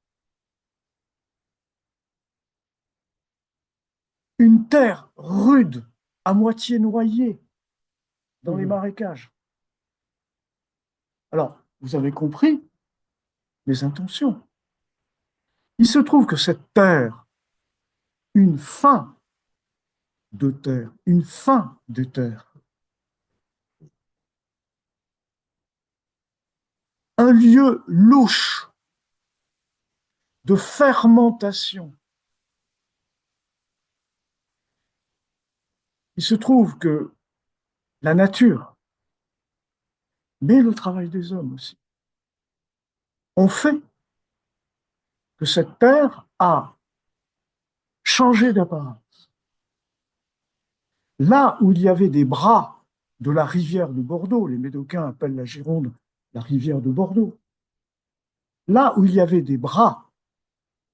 Une terre rude, à moitié noyée dans les marécages. Alors, vous avez compris mes intentions. Il se trouve que cette terre, une fin de terre, une fin des terres, un lieu louche de fermentation. Il se trouve que la nature, mais le travail des hommes aussi, ont fait que cette terre a changé d'apparence. Là où il y avait des bras de la rivière de Bordeaux, les Médocains appellent la Gironde la rivière de Bordeaux, là où il y avait des bras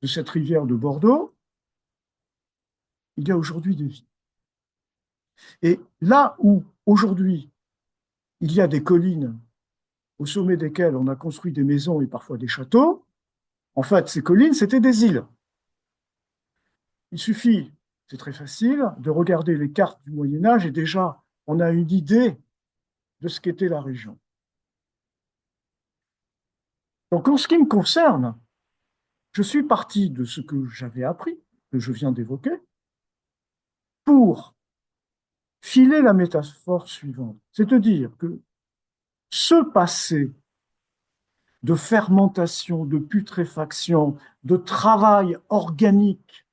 de cette rivière de Bordeaux, il y a aujourd'hui des vies. Et là où aujourd'hui il y a des collines au sommet desquelles on a construit des maisons et parfois des châteaux, en fait, ces collines, c'était des îles. Il suffit, c'est très facile, de regarder les cartes du Moyen Âge et déjà, on a une idée de ce qu'était la région. Donc, en ce qui me concerne, je suis parti de ce que j'avais appris, que je viens d'évoquer, pour filer la métaphore suivante. C'est-à-dire que ce passé de fermentation, de putréfaction, de travail organique,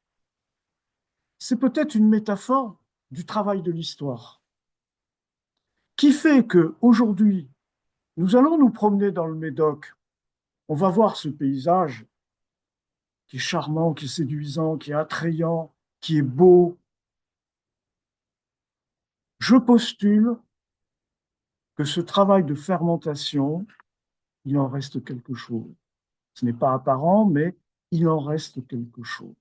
c'est peut-être une métaphore du travail de l'histoire, qui fait qu'aujourd'hui, nous allons nous promener dans le Médoc, on va voir ce paysage qui est charmant, qui est séduisant, qui est attrayant, qui est beau. Je postule que ce travail de fermentation, il en reste quelque chose. Ce n'est pas apparent, mais il en reste quelque chose.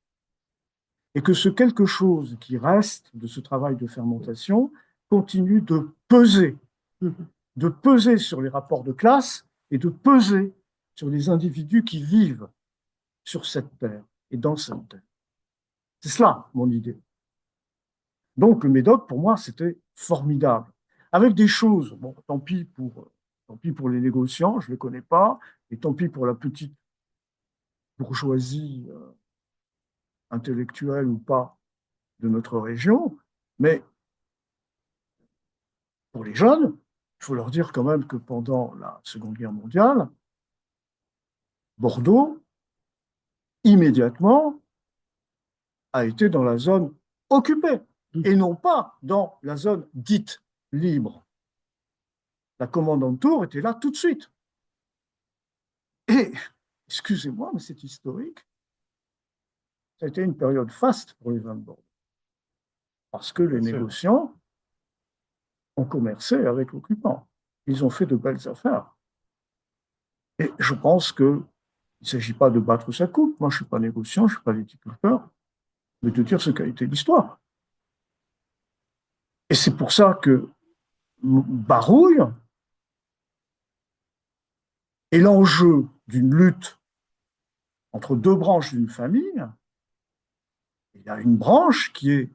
Et que ce quelque chose qui reste de ce travail de fermentation continue de peser sur les rapports de classe et de peser sur les individus qui vivent sur cette terre et dans cette terre. C'est cela, mon idée. Donc, le Médoc, pour moi, c'était formidable. Avec des choses, bon, tant pis pour les négociants, je ne les connais pas, et tant pis pour la petite bourgeoisie intellectuelle ou pas de notre région, mais pour les jeunes, il faut leur dire quand même que pendant la Seconde Guerre mondiale, Bordeaux, immédiatement, a été dans la zone occupée et non pas dans la zone dite libre. La commandante Tour était là tout de suite. Et, excusez-moi, mais c'est historique, ça a été une période faste pour les vins de Bordeaux. Parce que les négociants ont commercé avec l'occupant. Ils ont fait de belles affaires. Et je pense qu'il ne s'agit pas de battre sa coupe. Moi, je ne suis pas négociant, je ne suis pas viticulteur, mais de dire ce qu'a été l'histoire. Et c'est pour ça que Barouille est l'enjeu d'une lutte entre deux branches d'une famille. Il y a une branche qui est,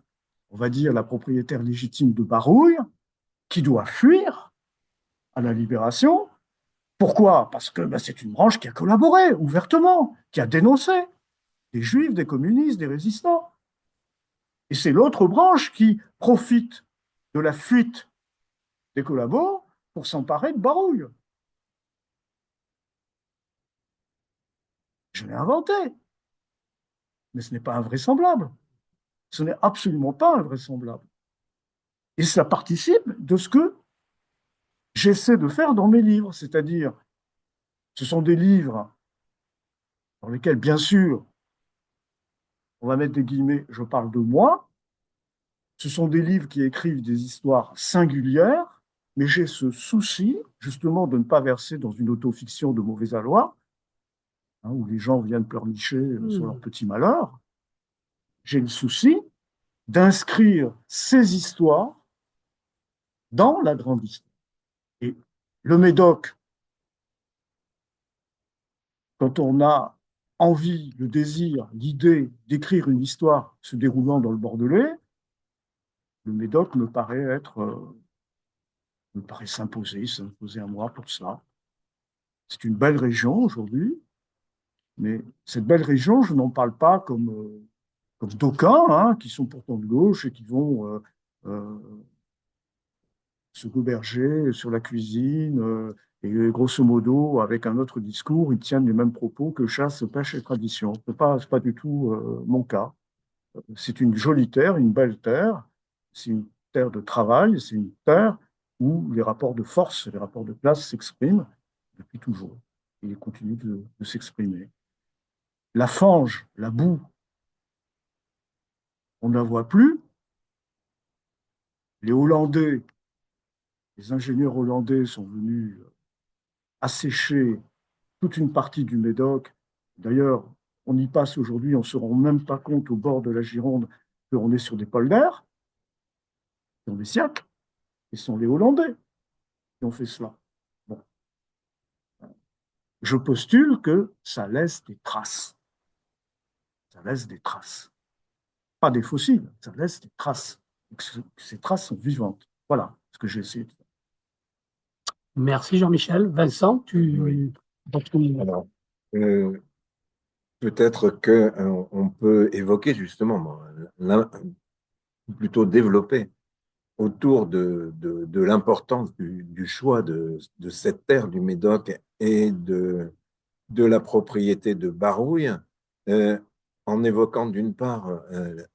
on va dire, la propriétaire légitime de Barouille, qui doit fuir à la libération. Pourquoi? Parce que c'est une branche qui a collaboré ouvertement, qui a dénoncé des juifs, des communistes, des résistants. Et c'est l'autre branche qui profite de la fuite des collabos pour s'emparer de Barouille. Je l'ai inventé, mais ce n'est pas invraisemblable. Ce n'est absolument pas invraisemblable. Et ça participe de ce que j'essaie de faire dans mes livres, c'est-à-dire, ce sont des livres dans lesquels, bien sûr, on va mettre des guillemets, je parle de moi. Ce sont des livres qui écrivent des histoires singulières, mais j'ai ce souci, justement, de ne pas verser dans une autofiction de mauvais aloi, où les gens viennent pleurnicher sur leur petit malheur. J'ai le souci d'inscrire ces histoires dans la grande histoire. Et le Médoc, quand on a envie, le désir, l'idée d'écrire une histoire se déroulant dans le Bordelais, le Médoc me paraît s'imposer à moi pour cela. C'est une belle région aujourd'hui, mais cette belle région, je n'en parle pas comme d'aucuns, qui sont pourtant de gauche et qui vont se goberger sur la cuisine, et grosso modo, avec un autre discours, ils tiennent les mêmes propos que chasse, pêche et tradition. Ce n'est pas du tout mon cas. C'est une jolie terre, une belle terre, c'est une terre de travail, c'est une terre où les rapports de force, les rapports de classe s'expriment depuis toujours. Et ils continuent de s'exprimer. La fange, la boue, on ne la voit plus. Les Hollandais, les ingénieurs hollandais sont venus assécher toute une partie du Médoc. D'ailleurs, on y passe aujourd'hui, on ne se rend même pas compte au bord de la Gironde qu'on est sur des polders, qui ont des siècles, et ce sont les Hollandais qui ont fait cela. Bon. je postule que ça laisse des traces. Ça laisse des traces. Pas des fossiles, ça laisse des traces. Ces traces sont vivantes. Voilà ce que j'ai essayé de faire. Merci Jean-Michel. Vincent, Oui. tu... Alors, euh, peut-être que on peut évoquer justement, plutôt développer autour de l'importance du choix de cette terre du Médoc et de la propriété de Barouille, euh, en évoquant d'une part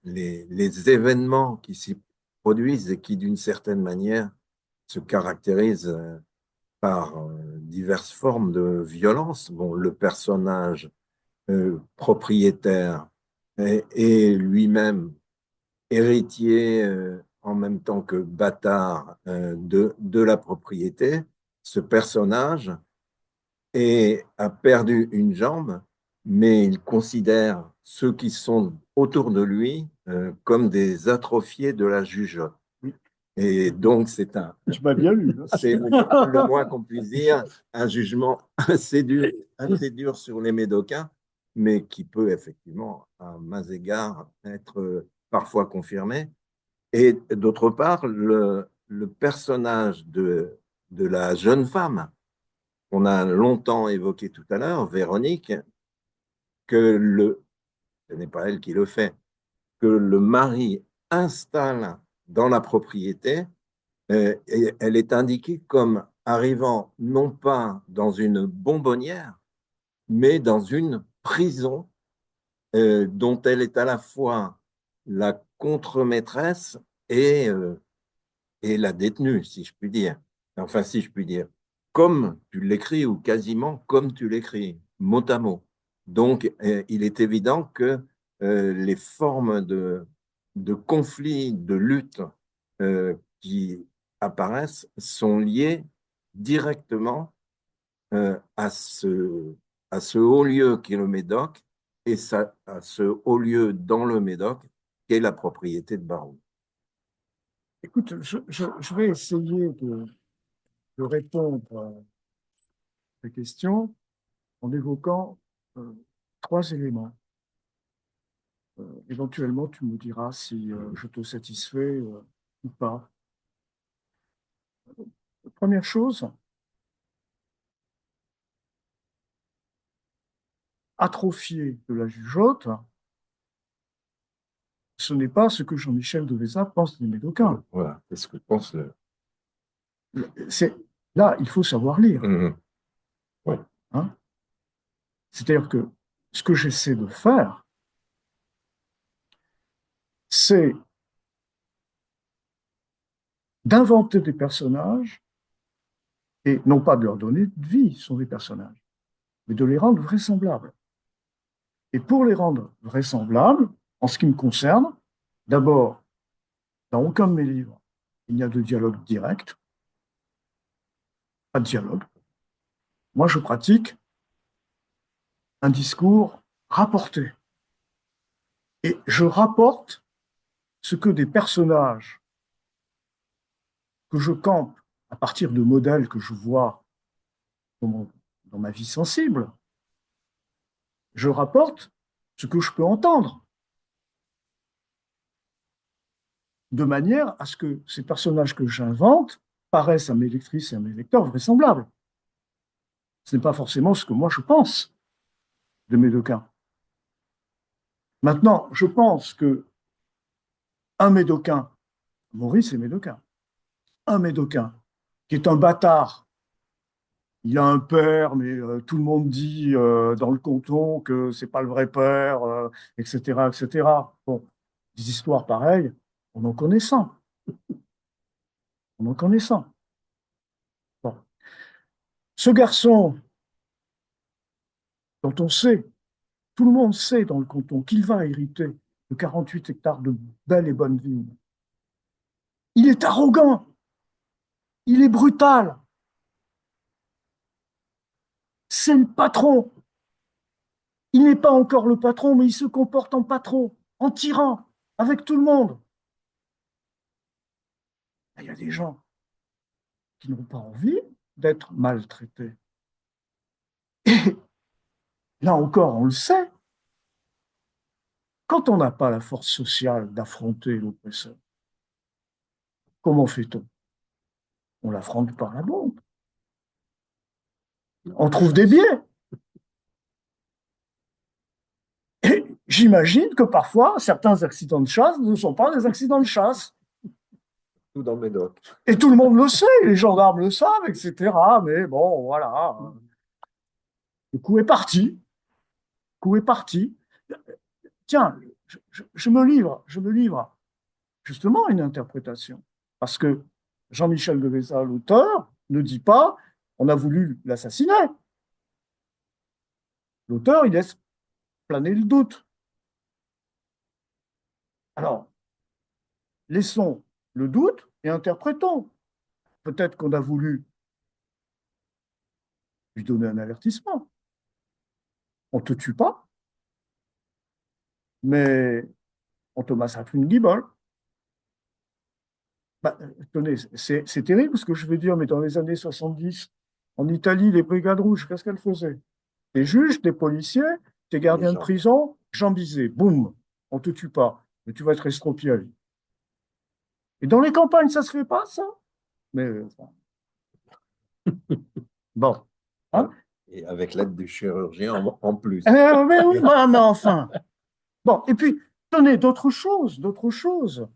les événements qui s'y produisent et qui, d'une certaine manière, se caractérisent par diverses formes de violence. Bon, le personnage propriétaire et lui-même héritier en même temps que bâtard de la propriété, ce personnage a perdu une jambe, mais il considère ceux qui sont autour de lui comme des atrophiés de la jugeote. Et donc, Tu m'as bien lu. c'est le moins qu'on puisse dire, un jugement assez dur sur les Médocains, mais qui peut effectivement, à mains égards, être parfois confirmé. Et d'autre part, le personnage de la jeune femme qu'on a longtemps évoqué tout à l'heure, Véronique, ce n'est pas elle qui le fait, que le mari installe dans la propriété, et elle est indiquée comme arrivant non pas dans une bonbonnière, mais dans une prison dont elle est à la fois la contre-maîtresse et la détenue, si je puis dire. Enfin, si je puis dire. Comme tu l'écris, ou quasiment comme tu l'écris, mot à mot. Donc, il est évident que les formes de conflits, de lutte qui apparaissent sont liées directement à ce haut lieu qui est le Médoc et à ce haut lieu dans le Médoc qui est la propriété de Baron. Écoute, je vais essayer de répondre à ta question en évoquant trois éléments. Éventuellement, tu me diras si je te satisfais ou pas. Première chose, atrophier de la jugeote, ce n'est pas ce que Jean-Michel de Véza pense des Médocains. Voilà, c'est ce que pense le. Là, il faut savoir lire. Mmh. Ouais. Hein. C'est-à-dire que ce que j'essaie de faire, c'est d'inventer des personnages, et non pas de leur donner de vie, ce sont des personnages, mais de les rendre vraisemblables. Et pour les rendre vraisemblables, en ce qui me concerne, d'abord, dans aucun de mes livres, il n'y a de dialogue direct, pas de dialogue. Moi, je pratique un discours rapporté. Et je rapporte ce que des personnages que je campe à partir de modèles que je vois dans ma vie sensible, je rapporte ce que je peux entendre, de manière à ce que ces personnages que j'invente paraissent à mes lectrices et à mes lecteurs vraisemblables. Ce n'est pas forcément ce que moi je pense de Médocain. Maintenant, je pense que un Médocain, Maurice est Médocain, un Médocain qui est un bâtard, il a un père, mais tout le monde dit dans le canton que c'est pas le vrai père, etc., etc. Bon, des histoires pareilles, on en connaît 100. On en connaît 100. Bon. Ce garçon, dont on sait, tout le monde sait dans le canton qu'il va hériter de 48 hectares de belles et bonnes vignes, il est arrogant, il est brutal, c'est le patron. Il n'est pas encore le patron, mais il se comporte en patron, en tyran, avec tout le monde. Il y a des gens qui n'ont pas envie d'être maltraités. Et là encore, on le sait, quand on n'a pas la force sociale d'affronter l'oppresseur, comment fait-on? On l'affronte par la bombe. On trouve des biais. Et j'imagine que parfois, certains accidents de chasse ne sont pas des accidents de chasse. Tout dans mes docs. Et tout le monde le sait, les gendarmes le savent, etc. Mais bon, voilà. Le coup est parti. Le coup est parti. Tiens, je me livre justement à une interprétation. Parce que Jean-Michel de Véza, l'auteur, ne dit pas on a voulu l'assassiner. L'auteur, il laisse planer le doute. Alors, laissons le doute et interprétons. Peut-être qu'on a voulu lui donner un avertissement. On ne te tue pas, mais on te massacre une guibole. Bah, tenez, c'est terrible ce que je veux dire, mais dans les années 70, en Italie, les brigades rouges, qu'est-ce qu'elles faisaient? Des juges, des policiers, des gardiens de prison, jambisés, boum, on ne te tue pas, mais tu vas être estropié à vie. Et dans les campagnes, ça ne se fait pas, ça? Mais bon. Hein? Et avec l'aide du chirurgien en plus. Mais oui, mais enfin. Bon, et puis, tenez, d'autres choses, d'autres choses.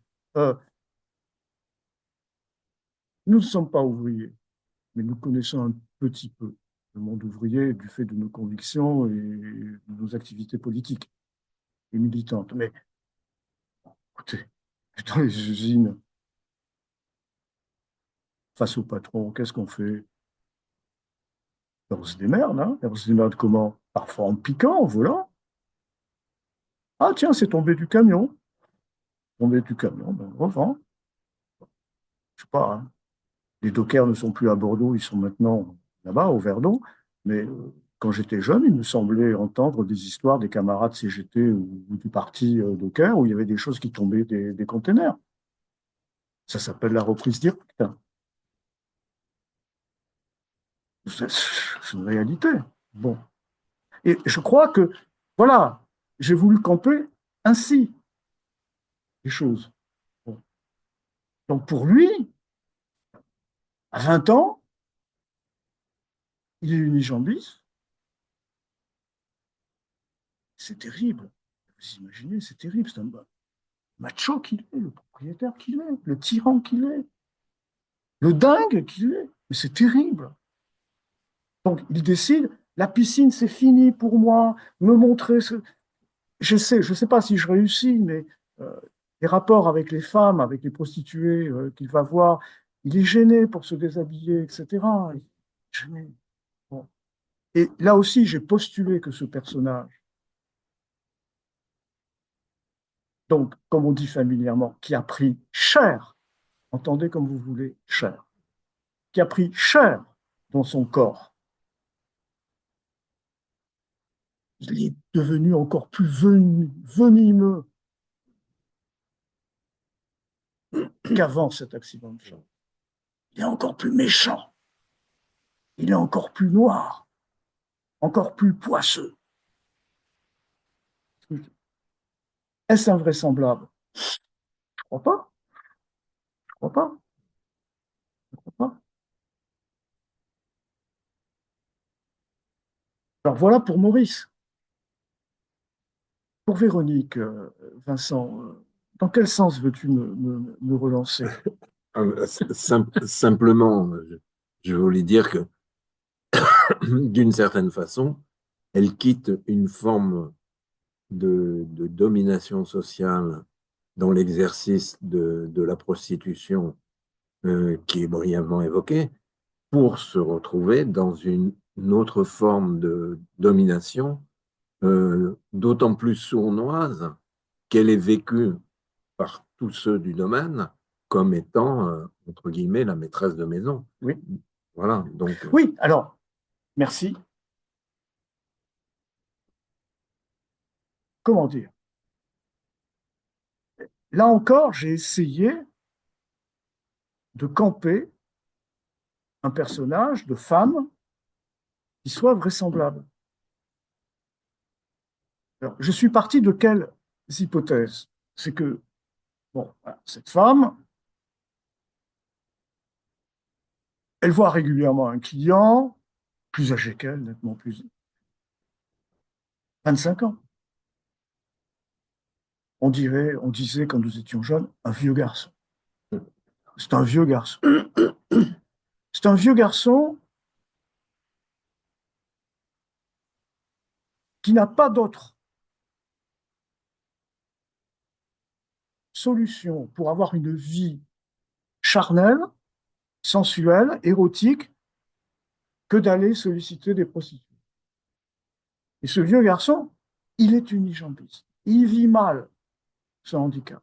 Nous ne sommes pas ouvriers, mais nous connaissons un petit peu le monde ouvrier du fait de nos convictions et de nos activités politiques et militantes. Mais écoutez, dans les usines, face au patron, qu'est-ce qu'on fait? On se démerde, hein? On se démerde comment? Parfois en piquant, en volant. Ah tiens, c'est tombé du camion. Tombé du camion, ben, on revend. Je sais pas, hein. Les dockers ne sont plus à Bordeaux, ils sont maintenant là-bas, au Verdon. Mais quand j'étais jeune, il me semblait entendre des histoires des camarades CGT ou du parti docker où il y avait des choses qui tombaient des containers. Ça s'appelle la reprise directe. C'est une réalité. Bon. Et je crois que, voilà, j'ai voulu camper ainsi les choses. Bon. Donc pour lui, à 20 ans, il est unijambiste. C'est terrible. Vous imaginez, c'est terrible. C'est un macho qu'il est, le propriétaire qu'il est, le tyran qu'il est, le dingue qu'il est. Mais c'est terrible. Donc il décide, la piscine, c'est fini pour moi, me montrer ce... Je sais pas si je réussis, mais les rapports avec les femmes, avec les prostituées qu'il va voir, il est gêné pour se déshabiller, etc. Il est gêné. Bon. Et là aussi, j'ai postulé que ce personnage, donc, comme on dit familièrement, qui a pris cher, entendez comme vous voulez, cher, qui a pris cher dans son corps, il est devenu encore plus venimeux qu'avant cet accident de char. Il est encore plus méchant, il est encore plus noir, encore plus poisseux. Est-ce invraisemblable? Je ne crois pas. Je ne crois pas. Je ne crois pas. Alors voilà pour Maurice. Pour Véronique, Vincent, dans quel sens veux-tu me relancer? Simplement, je voulais dire que d'une certaine façon, elle quitte une forme de domination sociale dans l'exercice de la prostitution qui est brièvement évoquée pour se retrouver dans une autre forme de domination d'autant plus sournoise qu'elle est vécue par tous ceux du domaine comme étant, entre guillemets, la maîtresse de maison. Oui. Voilà, donc. Oui, alors, merci. Comment dire? Là encore, j'ai essayé de camper un personnage de femme qui soit vraisemblable. Alors, je suis parti de quelles hypothèses? C'est que, bon, voilà, cette femme, elle voit régulièrement un client, plus âgé qu'elle, nettement plus, 25 ans. On disait quand nous étions jeunes, un vieux garçon. C'est un vieux garçon. C'est un vieux garçon qui n'a pas d'autre solution pour avoir une vie charnelle, sensuelle, érotique, que d'aller solliciter des prostituées. Et ce vieux garçon, il est unijambiste. Il vit mal ce handicap.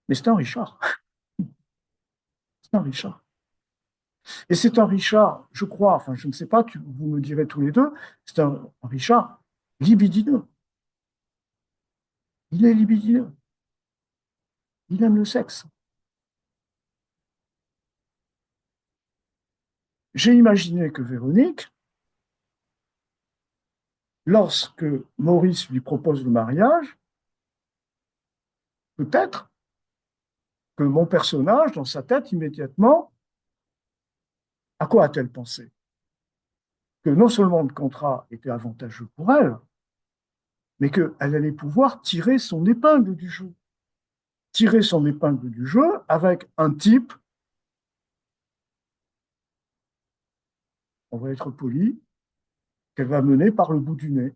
Mais c'est un Richard. C'est un Richard. Et c'est un Richard, je crois, enfin je ne sais pas, vous me direz tous les deux, c'est un Richard libidineux. Il est libidineux. Il aime le sexe. J'ai imaginé que Véronique, lorsque Maurice lui propose le mariage, peut-être que mon personnage, dans sa tête, immédiatement, à quoi a-t-elle pensé? Que non seulement le contrat était avantageux pour elle, mais qu'elle allait pouvoir tirer son épingle du jeu. Tirer son épingle du jeu avec un type, on va être poli, qu'elle va mener par le bout du nez.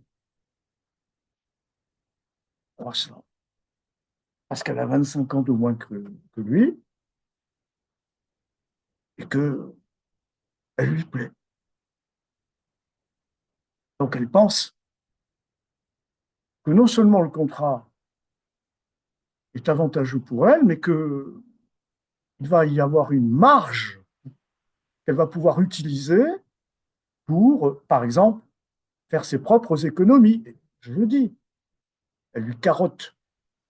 Parce qu'elle a 25 ans de moins que lui et qu'elle lui plaît. Donc elle pense que non seulement le contrat est avantageux pour elle, mais qu'il va y avoir une marge qu'elle va pouvoir utiliser pour, par exemple, faire ses propres économies. Je le dis, elle lui carotte,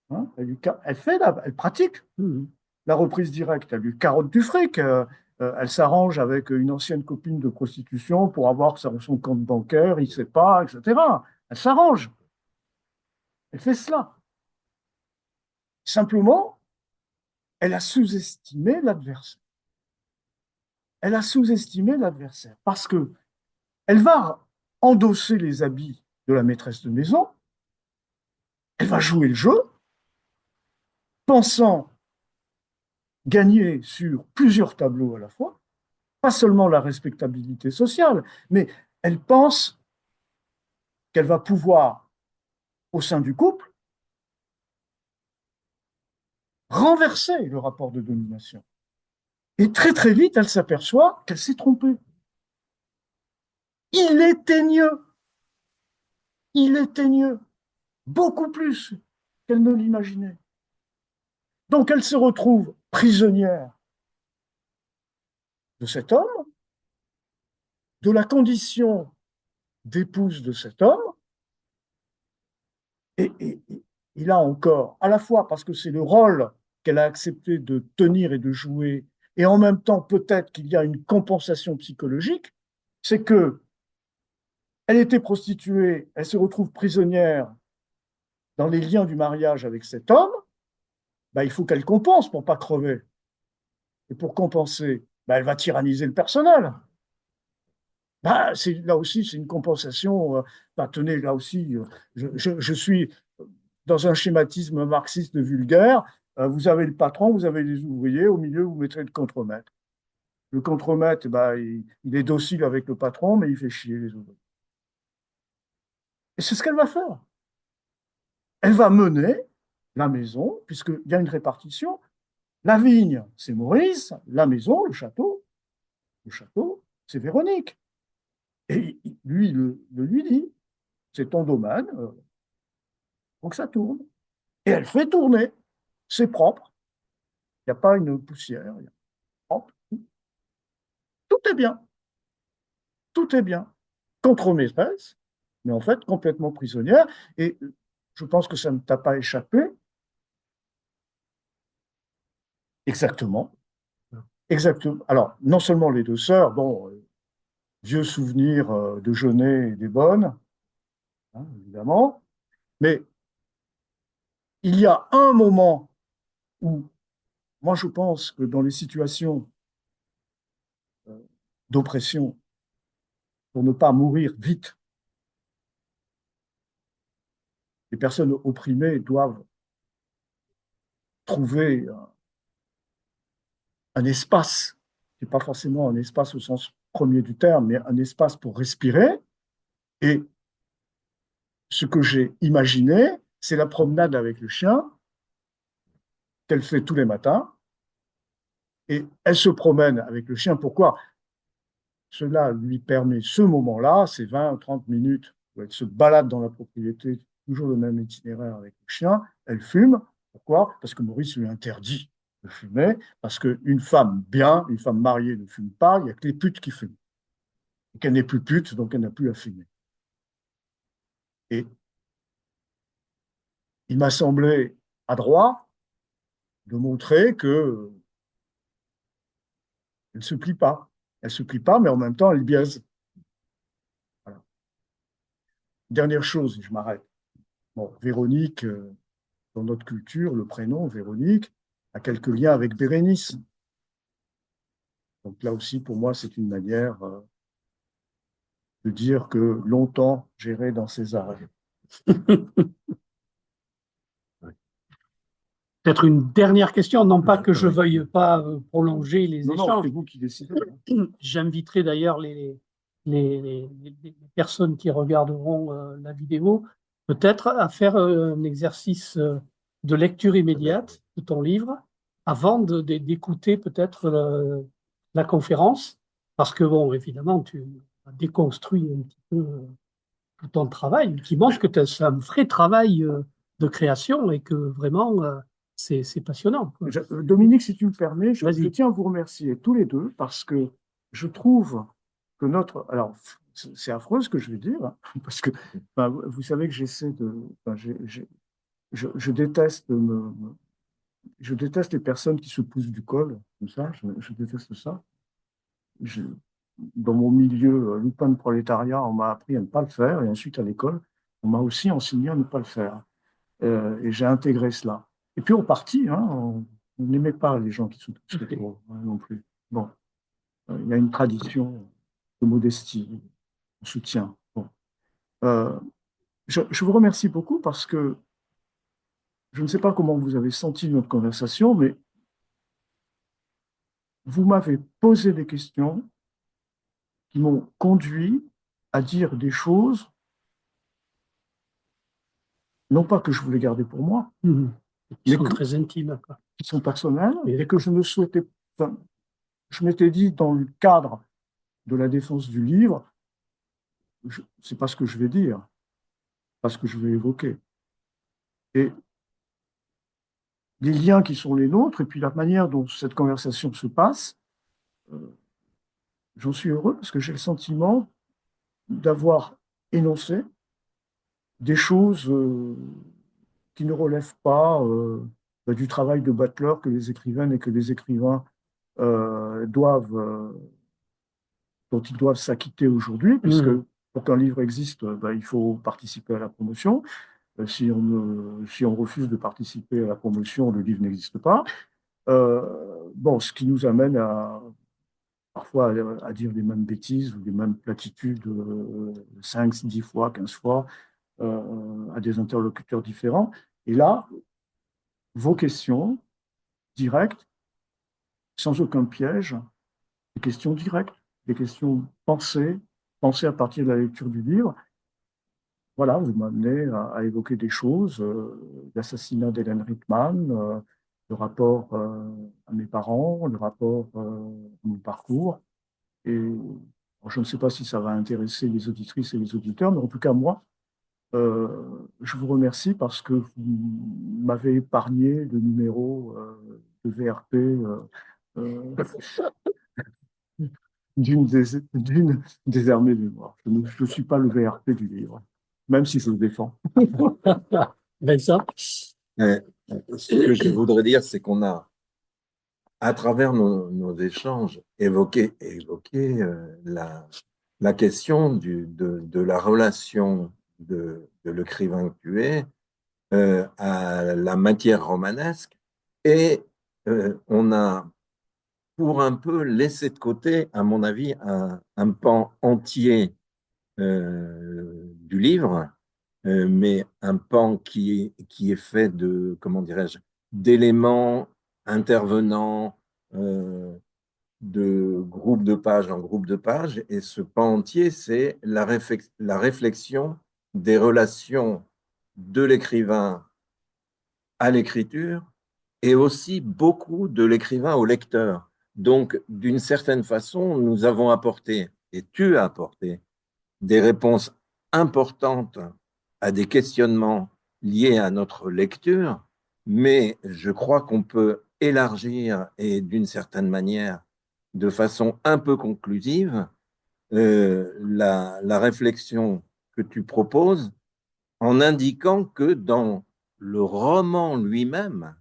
hein, elle pratique la reprise directe, elle lui carotte du fric, elle s'arrange avec une ancienne copine de prostitution pour avoir son compte bancaire, il ne sait pas, etc. Elle s'arrange, elle fait cela. Simplement, elle a sous-estimé l'adversaire. Elle a sous-estimé l'adversaire parce que elle va endosser les habits de la maîtresse de maison, elle va jouer le jeu, pensant gagner sur plusieurs tableaux à la fois, pas seulement la respectabilité sociale, mais elle pense qu'elle va pouvoir, au sein du couple, renverser le rapport de domination. Et très très vite, elle s'aperçoit qu'elle s'est trompée. Il est teigneux. Il est teigneux. Beaucoup plus qu'elle ne l'imaginait. Donc elle se retrouve prisonnière de cet homme, de la condition d'épouse de cet homme, et là encore, à la fois parce que c'est le rôle qu'elle a accepté de tenir et de jouer, et en même temps peut-être qu'il y a une compensation psychologique, c'est que elle était prostituée, elle se retrouve prisonnière dans les liens du mariage avec cet homme, bah, il faut qu'elle compense pour ne pas crever. Et pour compenser, bah, elle va tyranniser le personnel. Bah, là aussi, c'est une compensation. Bah, tenez, là aussi, je suis dans un schématisme marxiste vulgaire. Vous avez le patron, vous avez les ouvriers, au milieu, vous mettrez le contremaître. Le contremaître, bah, il est docile avec le patron, mais il fait chier les ouvriers. Et c'est ce qu'elle va faire. Elle va mener la maison, puisqu'il y a une répartition. La vigne, c'est Maurice, la maison, le château, c'est Véronique. Et lui, le lui dit, c'est ton domaine, faut que ça tourne. Et elle fait tourner, c'est propre, il n'y a pas une poussière, propre. Tout est bien, tout est bien. Contre maîtresse, mais en fait complètement prisonnière. Et je pense que ça ne t'a pas échappé. Exactement. Exactement. Alors, non seulement les deux sœurs, bon, vieux souvenirs de Jeunet et des Bonnes, hein, évidemment. Mais il y a un moment où, moi, je pense que dans les situations d'oppression, pour ne pas mourir vite, les personnes opprimées doivent trouver un espace, qui n'est pas forcément un espace au sens premier du terme, mais un espace pour respirer. Et ce que j'ai imaginé, c'est la promenade avec le chien qu'elle fait tous les matins. Et elle se promène avec le chien. Pourquoi? Cela lui permet ce moment-là, ces 20 ou 30 minutes, où elle se balade dans la propriété, toujours le même itinéraire avec le chien. Elle fume. Pourquoi? Parce que Maurice lui interdit de fumer. Parce qu'une femme bien, une femme mariée ne fume pas. Il n'y a que les putes qui fument. Et qu'elle n'est plus pute, donc elle n'a plus à fumer. Et il m'a semblé adroit de montrer que elle ne se plie pas. Elle ne se plie pas, mais en même temps, elle biaise. Voilà. Dernière chose, et je m'arrête. Bon, Véronique, dans notre culture, le prénom Véronique a quelques liens avec Bérénice. Donc là aussi, pour moi, c'est une manière de dire que longtemps j'irai dans ces arrêts. Peut-être une dernière question, non pas que je veuille pas prolonger les Non, échanges. c'est vous qui décidez. J'inviterai d'ailleurs les personnes qui regarderont la vidéo peut-être à faire un exercice de lecture immédiate de ton livre avant d'écouter peut-être la conférence, parce que, bon, évidemment, tu as déconstruit un petit peu tout ton travail, qui montre que c'est un vrai travail de création et que vraiment, c'est passionnant, quoi. Dominique, si tu me permets, je Vas-y. tiens à vous remercier tous les deux parce que je trouve que notre... Alors, c'est affreux ce que je vais dire, hein, parce que enfin, vous savez que j'essaie de... Enfin, je déteste je déteste les personnes qui se poussent du col, comme ça, je déteste ça. Je- Dans mon milieu lupin de prolétariat, on m'a appris à ne pas le faire, et ensuite à l'école, on m'a aussi enseigné à ne pas le faire. Et j'ai intégré cela. Et puis au parti, hein, on n'aimait pas les gens qui se poussent le col hein, non plus. Bon, il y a une tradition de modestie, de soutien. Bon. Euh, je vous remercie beaucoup parce que je ne sais pas comment vous avez senti notre conversation, mais vous m'avez posé des questions qui m'ont conduit à dire des choses, non pas que je voulais garder pour moi, Qui mais sont très intimes, quoi. qui sont personnelles Et et que je ne souhaitais pas. Enfin, je m'étais dit, dans le cadre de la défense du livre, c'est pas ce que je vais dire, pas ce que je vais évoquer. Et les liens qui sont les nôtres, et puis la manière dont cette conversation se passe, euh, j'en suis heureux parce que j'ai le sentiment d'avoir énoncé des choses qui ne relèvent pas du travail de Butler que les écrivaines et que les écrivains doivent, dont ils doivent s'acquitter aujourd'hui, puisque pour qu'un livre existe, il faut participer à la promotion. Si on refuse de participer à la promotion, le livre n'existe pas. Bon, ce qui nous amène parfois à dire les mêmes bêtises ou les mêmes platitudes 5, 10 fois, 15 fois à des interlocuteurs différents. Et là, vos questions directes, sans aucun piège, des questions directes, des questions pensées à partir de la lecture du livre. Voilà, vous m'amenez à évoquer des choses, l'assassinat d'Hélène Rickman, le rapport à mes parents, le rapport à mon parcours. Et bon, je ne sais pas si ça va intéresser les auditrices et les auditeurs, mais en tout cas, moi, je vous remercie parce que vous m'avez épargné le numéro de VRP euh, d'une des armées mémoire. Je ne suis pas le VRP du livre, même si je le défends. Vincent? Euh, Ce que je voudrais dire, c'est qu'on a, à travers nos échanges, évoqué la question de la relation de l'écrivain que tu es à la matière romanesque. Et on a, pour un peu, laissé de côté, à mon avis, un pan entier du livre, mais un pan qui est fait de, comment dirais-je, d'éléments intervenants, de groupe de pages en groupe de pages. Et ce pan entier, c'est la réflexion des relations de l'écrivain à l'écriture et aussi beaucoup de l'écrivain au lecteur. Donc, d'une certaine façon, nous avons apporté, et tu as apporté, des réponses importantes à des questionnements liés à notre lecture, mais je crois qu'on peut élargir et d'une certaine manière, de façon un peu conclusive, la réflexion que tu proposes en indiquant que dans le roman lui-même,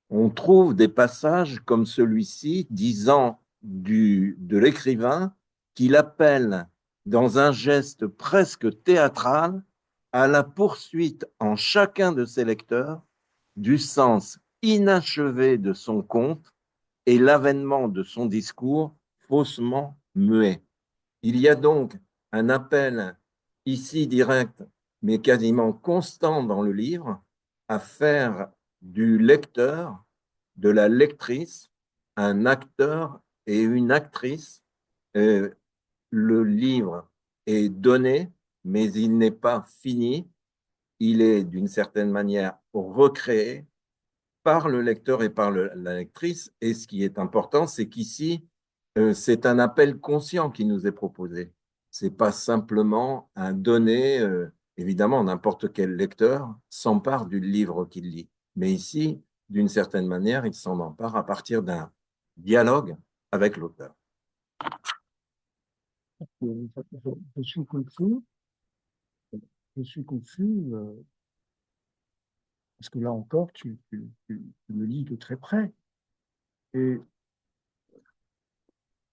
on trouve des passages comme celui-ci disant de l'écrivain qu'il appelle dans un geste presque théâtral à la poursuite en chacun de ses lecteurs du sens inachevé de son conte et l'avènement de son discours faussement muet. Il y a donc un appel ici direct, mais quasiment constant dans le livre, à faire du lecteur, de la lectrice, un acteur et une actrice. Euh, le livre est donné, mais il n'est pas fini. Il est d'une certaine manière recréé par le lecteur et par la lectrice. Et ce qui est important, c'est qu'ici, c'est un appel conscient qui nous est proposé. C'est pas simplement un donné. Évidemment, n'importe quel lecteur s'empare du livre qu'il lit. Mais ici, d'une certaine manière, il s'en empare à partir d'un dialogue avec l'auteur. Je suis confus, je suis confus parce que là encore, tu me lis de très près. Et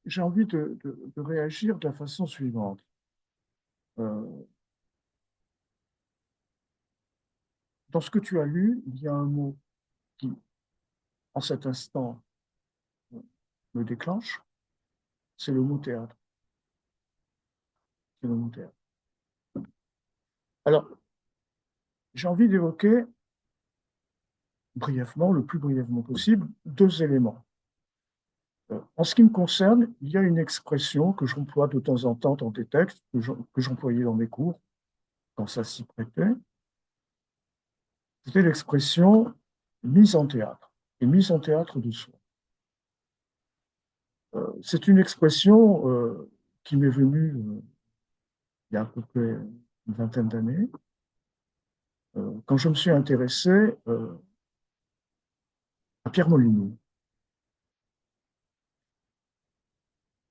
j'ai envie de réagir de la façon suivante. Euh, dans ce que tu as lu, il y a un mot qui, en cet instant, me déclenche, c'est le mot théâtre. C'est le mot théâtre. Alors, j'ai envie d'évoquer brièvement, le plus brièvement possible, deux éléments. En ce qui me concerne, il y a une expression que j'emploie de temps en temps dans des textes, que j'employais dans mes cours, quand ça s'y prêtait. C'était l'expression mise en théâtre, et mise en théâtre de soi. C'est une expression qui m'est venue il y a à peu près une vingtaine d'années, quand je me suis intéressé à Pierre Molyneux.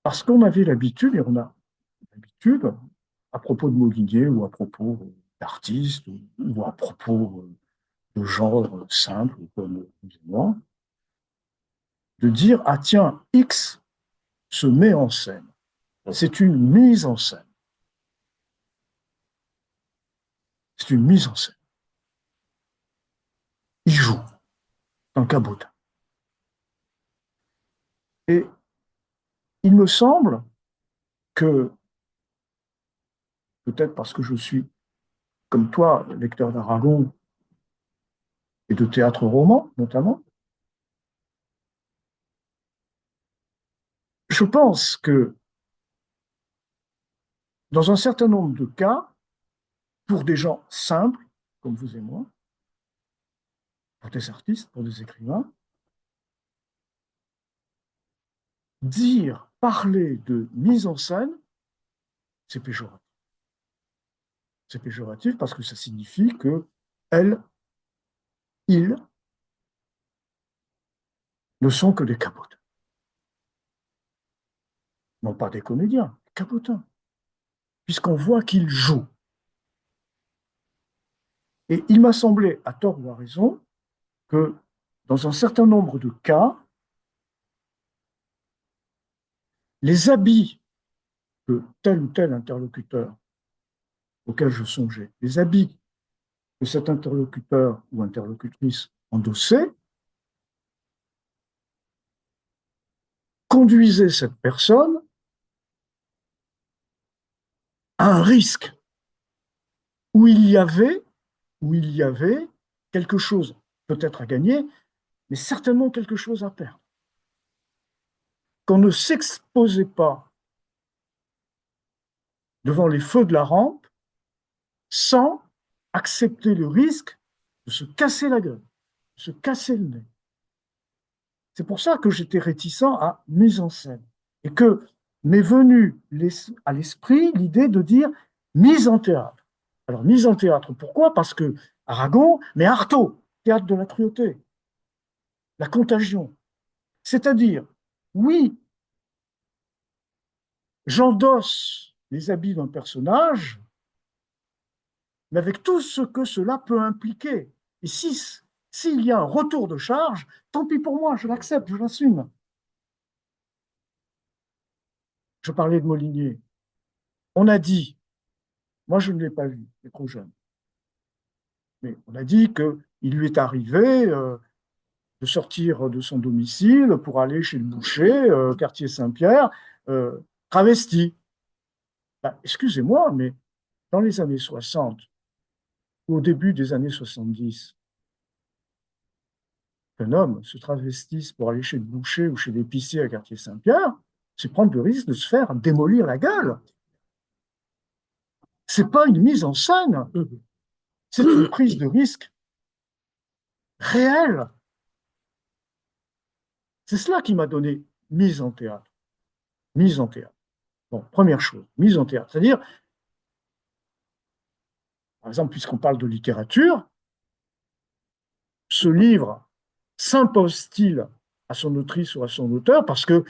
Parce qu'on avait l'habitude, et on a l'habitude, à propos de Molinier ou à propos d'artistes ou à propos de gens simples comme nous et moi, de dire, ah tiens, X se met en scène. C'est une mise en scène. C'est une mise en scène. Il joue un cabotin. Et il me semble que, peut-être parce que je suis, comme toi, lecteur d'Aragon et de théâtre roman, notamment, je pense que dans un certain nombre de cas, pour des gens simples, comme vous et moi, pour des artistes, pour des écrivains, dire, parler de mise en scène, c'est péjoratif. C'est péjoratif parce que ça signifie que elle, ils ne sont que des cabotins. Non pas des comédiens, des cabotins. Puisqu'on voit qu'ils jouent. Et il m'a semblé, à tort ou à raison, que dans un certain nombre de cas, les habits que tel ou tel interlocuteur auquel je songeais, les habits que cet interlocuteur ou interlocutrice endossait, conduisait cette personne à un risque où où il y avait quelque chose peut-être à gagner, mais certainement quelque chose à perdre. Qu'on ne s'exposait pas devant les feux de la rampe sans accepter le risque de se casser la gueule, de se casser le nez. C'est pour ça que j'étais réticent à mise en scène et que m'est venue à l'esprit l'idée de dire mise en théâtre. Alors, mise en théâtre, pourquoi? Parce que Aragon, mais Artaud, théâtre de la cruauté, la contagion. C'est-à-dire, oui, j'endosse les habits d'un personnage, mais avec tout ce que cela peut impliquer. Et s'il y a un retour de charge, tant pis pour moi, je l'accepte, je l'assume. Je parlais de Molinier. On a dit, moi je ne l'ai pas vu, il est trop jeune, mais on a dit qu'il lui est arrivé de sortir de son domicile pour aller chez le boucher, quartier Saint-Pierre, travesti. Ben, excusez-moi, mais dans les années 60, ou au début des années 70, qu'un homme se travestisse pour aller chez le boucher ou chez l'épicier à quartier Saint-Pierre, c'est prendre le risque de se faire démolir la gueule. C'est pas une mise en scène, c'est une prise de risque réelle. C'est cela qui m'a donné mise en théâtre. Mise en théâtre. Bon, première chose, mise en théâtre. C'est-à-dire, par exemple, puisqu'on parle de littérature, ce livre s'impose-t-il à son autrice ou à son auteur parce que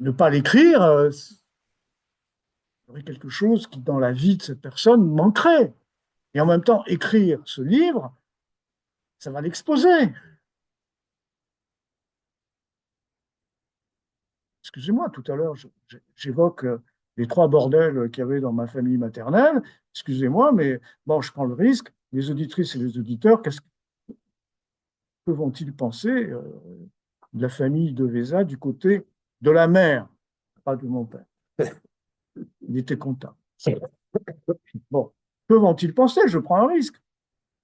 ne pas l'écrire, il y aurait quelque chose qui, dans la vie de cette personne, manquerait. Et en même temps, écrire ce livre, ça va l'exposer. Excusez-moi, tout à l'heure, j'évoque les trois bordels qu'il y avait dans ma famille maternelle. Excusez-moi, mais bon, je prends le risque. Les auditrices et les auditeurs, que vont-ils penser de la famille de Véza du côté de la mère, pas de mon père? Il était content. Bon, que vont-ils penser? Je prends un risque.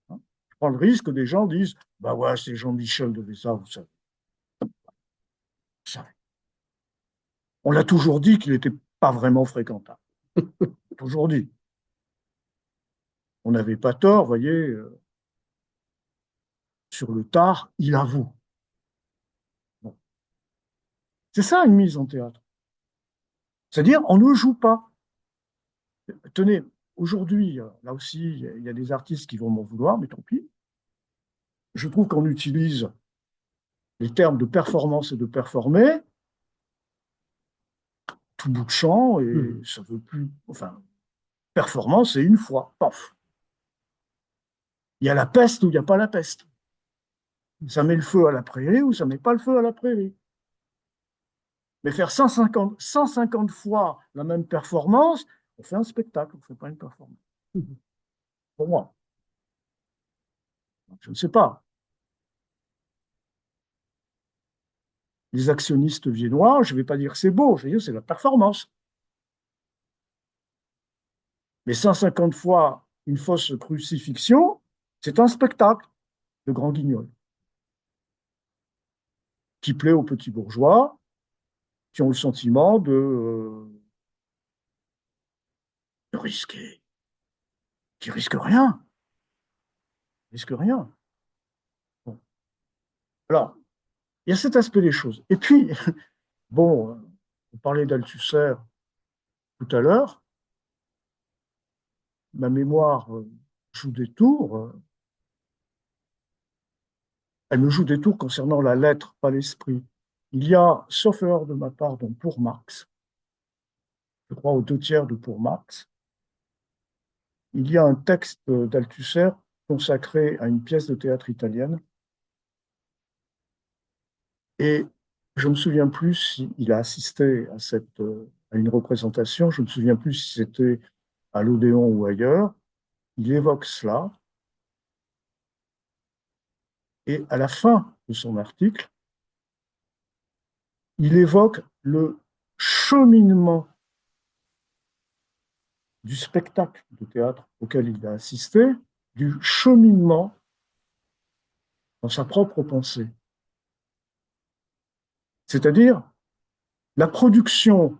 Je prends le risque que des gens disent, bah ouais, c'est Jean-Michel de Véza, vous savez. Vous savez. On l'a toujours dit qu'il n'était pas vraiment fréquentable. Toujours dit. On n'avait pas tort, vous voyez, sur le tard, il avoue. Bon. C'est ça une mise en théâtre. C'est-à-dire, on ne joue pas. Tenez, aujourd'hui, là aussi, il y a des artistes qui vont m'en vouloir, mais tant pis. Je trouve qu'on utilise les termes de performance et de performer tout bout de champ et ça veut plus. Enfin, performance, c'est une fois. Paf. Il y a la peste ou il n'y a pas la peste. Ça met le feu à la prairie ou ça met pas le feu à la prairie. Mais faire 150 fois la même performance, on fait un spectacle, on ne fait pas une performance. Pour moi. Je ne sais pas. Les actionnistes viennois, je ne vais pas dire c'est beau, je vais dire c'est la performance. Mais 150 fois une fausse crucifixion, c'est un spectacle de grand guignol qui plaît aux petits bourgeois qui ont le sentiment de risquer, qui risquent rien, risquent rien. Bon. Alors, il y a cet aspect des choses. Et puis, bon, on parlait d'Althusser tout à l'heure, ma mémoire joue des tours, elle me joue des tours concernant la lettre, pas l'esprit. Il y a, sauf erreur de ma part, donc pour Marx, je crois aux deux tiers de pour Marx, il y a un texte d'Althusser consacré à une pièce de théâtre italienne. Et je ne me souviens plus s'il a assisté à à une représentation, je ne me souviens plus si c'était à l'Odéon ou ailleurs, il évoque cela, et à la fin de son article, il évoque le cheminement du spectacle de théâtre auquel il a assisté, du cheminement dans sa propre pensée. C'est-à-dire la production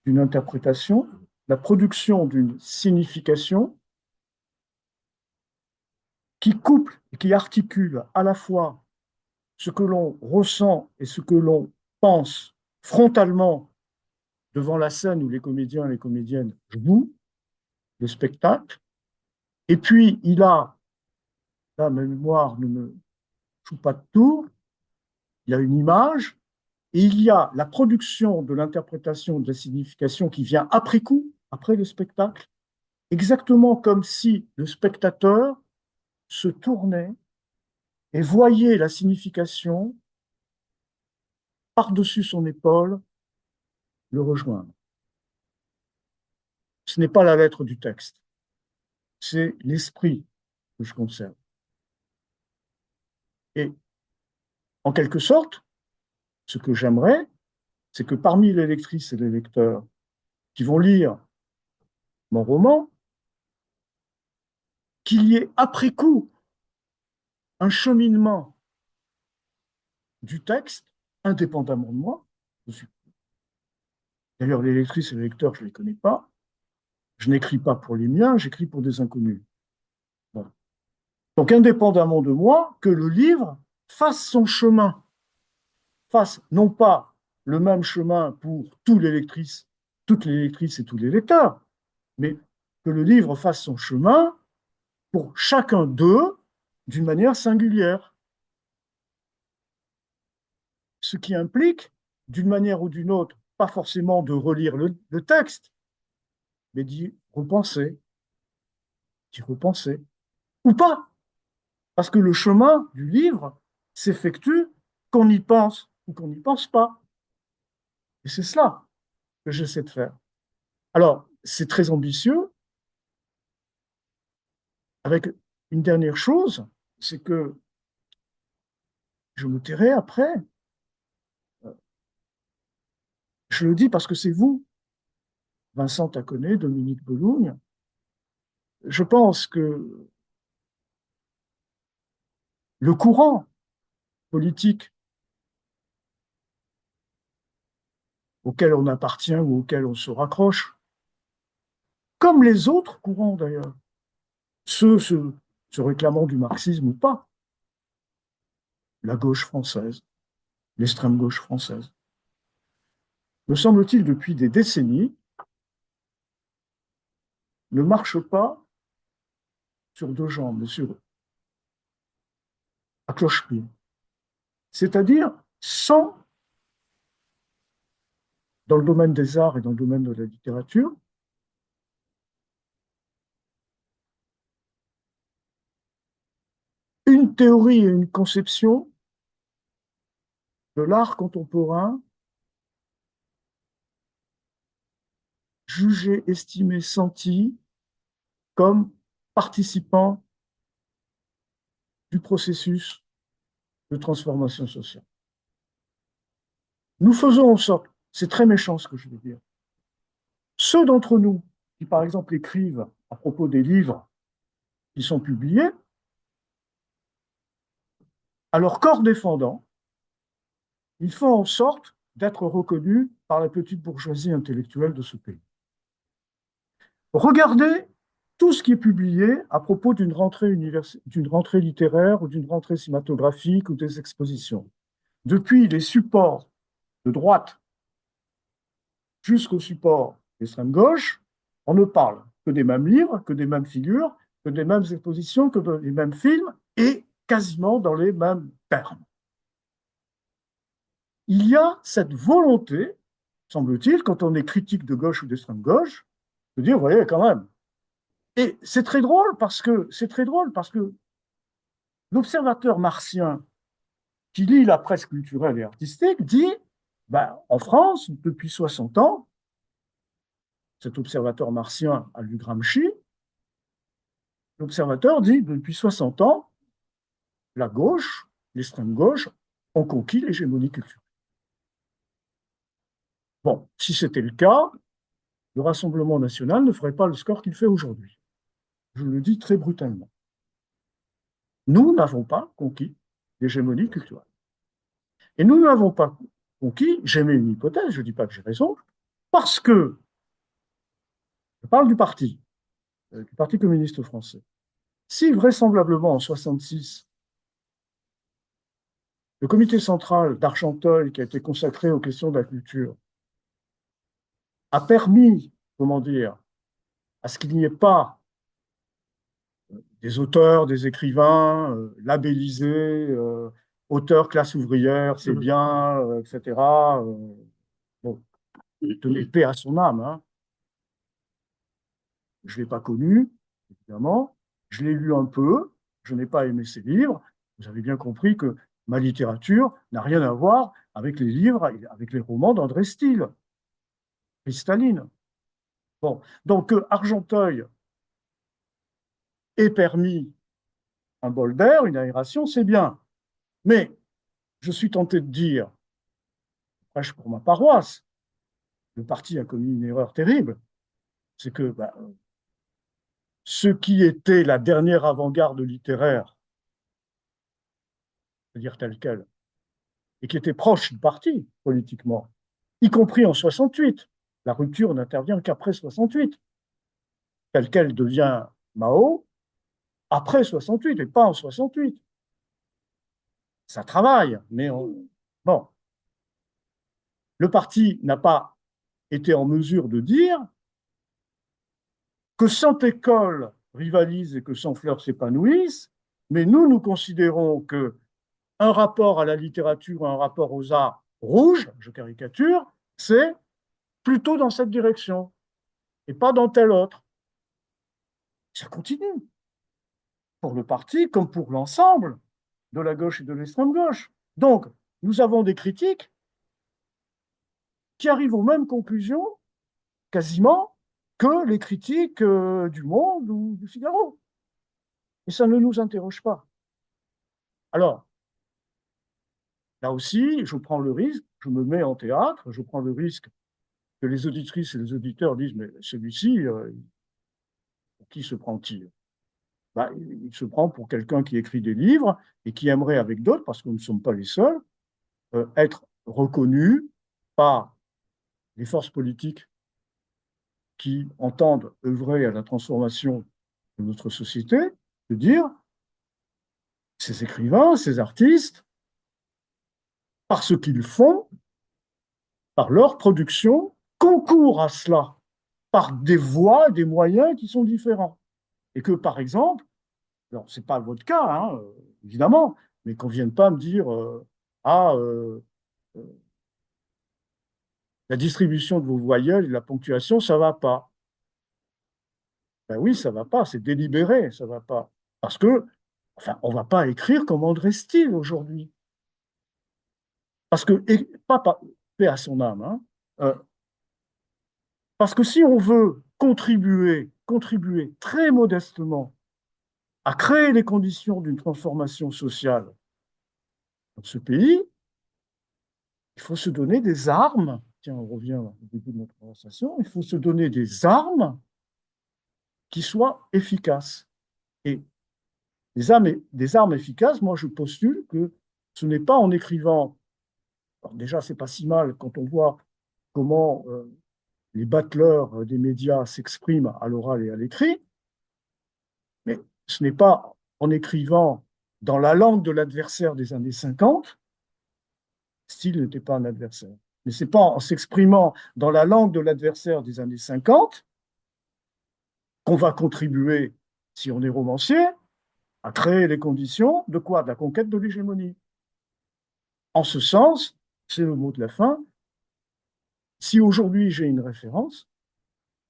d'une interprétation, la production d'une signification qui couple et qui articule à la fois ce que l'on ressent et ce que l'on pense frontalement devant la scène où les comédiens et les comédiennes jouent le spectacle. Et puis, il a, là, ma mémoire ne me joue pas de tour, il y a une image, et il y a la production de l'interprétation de la signification qui vient après coup, après le spectacle, exactement comme si le spectateur se tournait et voyait la signification par-dessus son épaule le rejoindre. Ce n'est pas la lettre du texte, c'est l'esprit que je conserve. Et en quelque sorte, ce que j'aimerais, c'est que parmi les lectrices et les lecteurs qui vont lire mon roman, qu'il y ait après coup un cheminement du texte, indépendamment de moi. D'ailleurs, les lectrices et les lecteurs, je ne les connais pas. Je n'écris pas pour les miens, j'écris pour des inconnus. Voilà. Donc, indépendamment de moi, que le livre fasse son chemin, fasse non pas le même chemin pour toutes les lectrices et tous les lecteurs, mais que le livre fasse son chemin pour chacun d'eux d'une manière singulière. Ce qui implique, d'une manière ou d'une autre, pas forcément de relire le texte, mais d'y repenser, ou pas, parce que le chemin du livre s'effectue qu'on y pense ou qu'on n'y pense pas. Et c'est cela que j'essaie de faire. Alors, c'est très ambitieux, avec une dernière chose, c'est que je me tairai après. Je le dis parce que c'est vous, Vincent Taconnet, Dominique Belougne. Je pense que le courant politique auquel on appartient ou auquel on se raccroche, comme les autres courants d'ailleurs, ceux se réclamant du marxisme ou pas, la gauche française, l'extrême gauche française, me semble-t-il depuis des décennies, ne marche pas sur deux jambes, mais à cloche-pied. C'est-à-dire sans, dans le domaine des arts et dans le domaine de la littérature, une théorie et une conception de l'art contemporain jugé, estimé, senti comme participant du processus de transformation sociale. Nous faisons en sorte, c'est très méchant ce que je veux dire, ceux d'entre nous qui, par exemple, écrivent à propos des livres qui sont publiés, à leur corps défendant, ils font en sorte d'être reconnus par la petite bourgeoisie intellectuelle de ce pays. Regardez tout ce qui est publié à propos d'une rentrée littéraire ou d'une rentrée cinématographique ou des expositions. Depuis les supports de droite jusqu'aux supports d'extrême gauche, on ne parle que des mêmes livres, que des mêmes figures, que des mêmes expositions, que des mêmes films, et quasiment dans les mêmes termes. Il y a cette volonté, semble-t-il, quand on est critique de gauche ou d'extrême gauche, de dire, vous voyez, quand même. Et c'est très drôle parce que l'observateur martien qui lit la presse culturelle et artistique dit, ben, en France, depuis 60 ans, cet observateur martien a lu Gramsci. L'observateur dit, depuis 60 ans, la gauche, l'extrême gauche, ont conquis l'hégémonie culturelle. Bon, si c'était le cas, le Rassemblement national ne ferait pas le score qu'il fait aujourd'hui. Je le dis très brutalement. Nous n'avons pas conquis l'hégémonie culturelle. Et nous n'avons pas conquis, j'émets une hypothèse, je ne dis pas que j'ai raison, parce que, je parle du Parti communiste français, si vraisemblablement en 1966, le comité central d'Argenteuil, qui a été consacré aux questions de la culture, a permis, comment dire, à ce qu'il n'y ait pas des auteurs, des écrivains labellisés, auteurs classe ouvrière, c'est bien, etc. Bon, tenez paix à son âme. Hein. Je ne l'ai pas connu, évidemment. Je l'ai lu un peu. Je n'ai pas aimé ses livres. Vous avez bien compris que ma littérature n'a rien à voir avec les livres, avec les romans d'André Stille, Cristaline. Bon, donc Argenteuil ait permis un bol d'air, une aération, c'est bien. Mais je suis tenté de dire, prêche pour ma paroisse, le parti a commis une erreur terrible. C'est que ce qui était la dernière avant-garde littéraire, c'est-à-dire telle quelle, et qui était proche du parti politiquement, y compris en 68, la rupture n'intervient qu'après 68, telle quelle devient Mao après 68 et pas en 68. Ça travaille, mais bon, le parti n'a pas été en mesure de dire que 100 écoles rivalisent et que 100 fleurs s'épanouissent, mais nous considérons que un rapport à la littérature, un rapport aux arts rouges, je caricature, c'est plutôt dans cette direction et pas dans telle autre. Ça continue pour le parti comme pour l'ensemble de la gauche et de l'extrême gauche. Donc, nous avons des critiques qui arrivent aux mêmes conclusions, quasiment, que les critiques du Monde ou du Figaro. Et ça ne nous interroge pas. Alors, là aussi, je prends le risque, je me mets en théâtre, je prends le risque que les auditrices et les auditeurs disent, mais celui-ci, pour qui se prend-il? Il se prend pour quelqu'un qui écrit des livres et qui aimerait, avec d'autres, parce que nous ne sommes pas les seuls, être reconnu par les forces politiques qui entendent œuvrer à la transformation de notre société, de dire, ces écrivains, ces artistes, par ce qu'ils font, par leur production, concourent à cela, par des voies, des moyens qui sont différents. Et que, par exemple, alors ce n'est pas votre cas, hein, évidemment, mais qu'on ne vienne pas me dire ah, la distribution de vos voyelles et la ponctuation, ça ne va pas. Ben oui, ça ne va pas, c'est délibéré, ça ne va pas. Parce que, enfin, on ne va pas écrire comme André Stille aujourd'hui. Parce que, et, pas paix à son âme, hein, parce que si on veut contribuer très modestement à créer les conditions d'une transformation sociale dans ce pays, il faut se donner des armes. Tiens, on revient au début de notre conversation. Il faut se donner des armes qui soient efficaces. Et des armes efficaces, moi, je postule que ce n'est pas en écrivant. Alors déjà, c'est pas si mal quand on voit comment les battleurs des médias s'expriment à l'oral et à l'écrit, mais ce n'est pas en écrivant dans la langue de l'adversaire des années 50, Steele n'était pas un adversaire, mais ce n'est pas en s'exprimant dans la langue de l'adversaire des années 50 qu'on va contribuer, si on est romancier, à créer les conditions de quoi? De la conquête de l'hégémonie. En ce sens, c'est le mot de la fin, si aujourd'hui j'ai une référence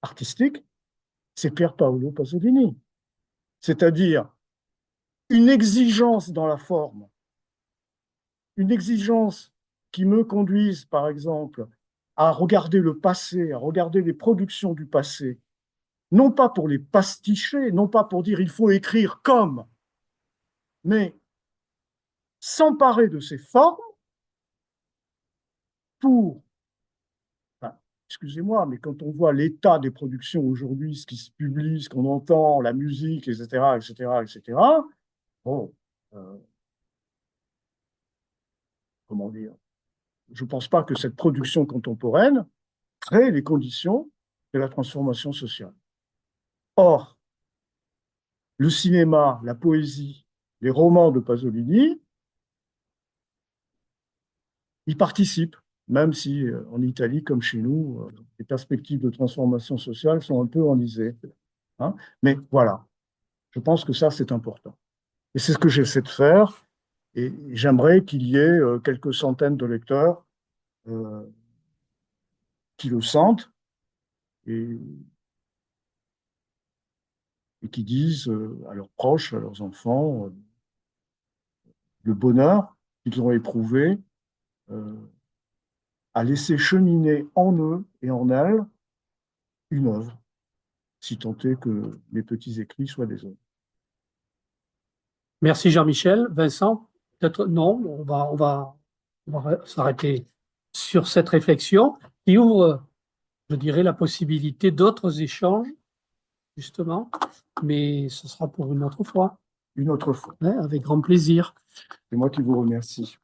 artistique, c'est Pier Paolo Pasolini. C'est-à-dire une exigence dans la forme, une exigence qui me conduise, par exemple, à regarder le passé, à regarder les productions du passé, non pas pour les pasticher, non pas pour dire il faut écrire comme, mais s'emparer de ces formes pour, enfin, excusez-moi, mais quand on voit l'état des productions aujourd'hui, ce qui se publie, ce qu'on entend, la musique, etc., etc., etc., bon, euh, comment dire, je ne pense pas que cette production contemporaine crée les conditions de la transformation sociale. Or, le cinéma, la poésie, les romans de Pasolini y participent, même si en Italie, comme chez nous, les perspectives de transformation sociale sont un peu enlisées. Hein. Mais voilà, je pense que ça, c'est important. Et c'est ce que j'essaie de faire. Et j'aimerais qu'il y ait quelques centaines de lecteurs euh, qui le sentent et, et qui disent à leurs proches, à leurs enfants, le bonheur qu'ils ont éprouvé euh, à laisser cheminer en eux et en elles une œuvre, si tant est que mes petits écrits soient des œuvres. Merci Jean-Michel. Vincent, peut-être non, on va s'arrêter sur cette réflexion qui ouvre, je dirais, la possibilité d'autres échanges, justement, mais ce sera pour une autre fois, Une autre fois. hein, avec grand plaisir. C'est moi qui vous remercie.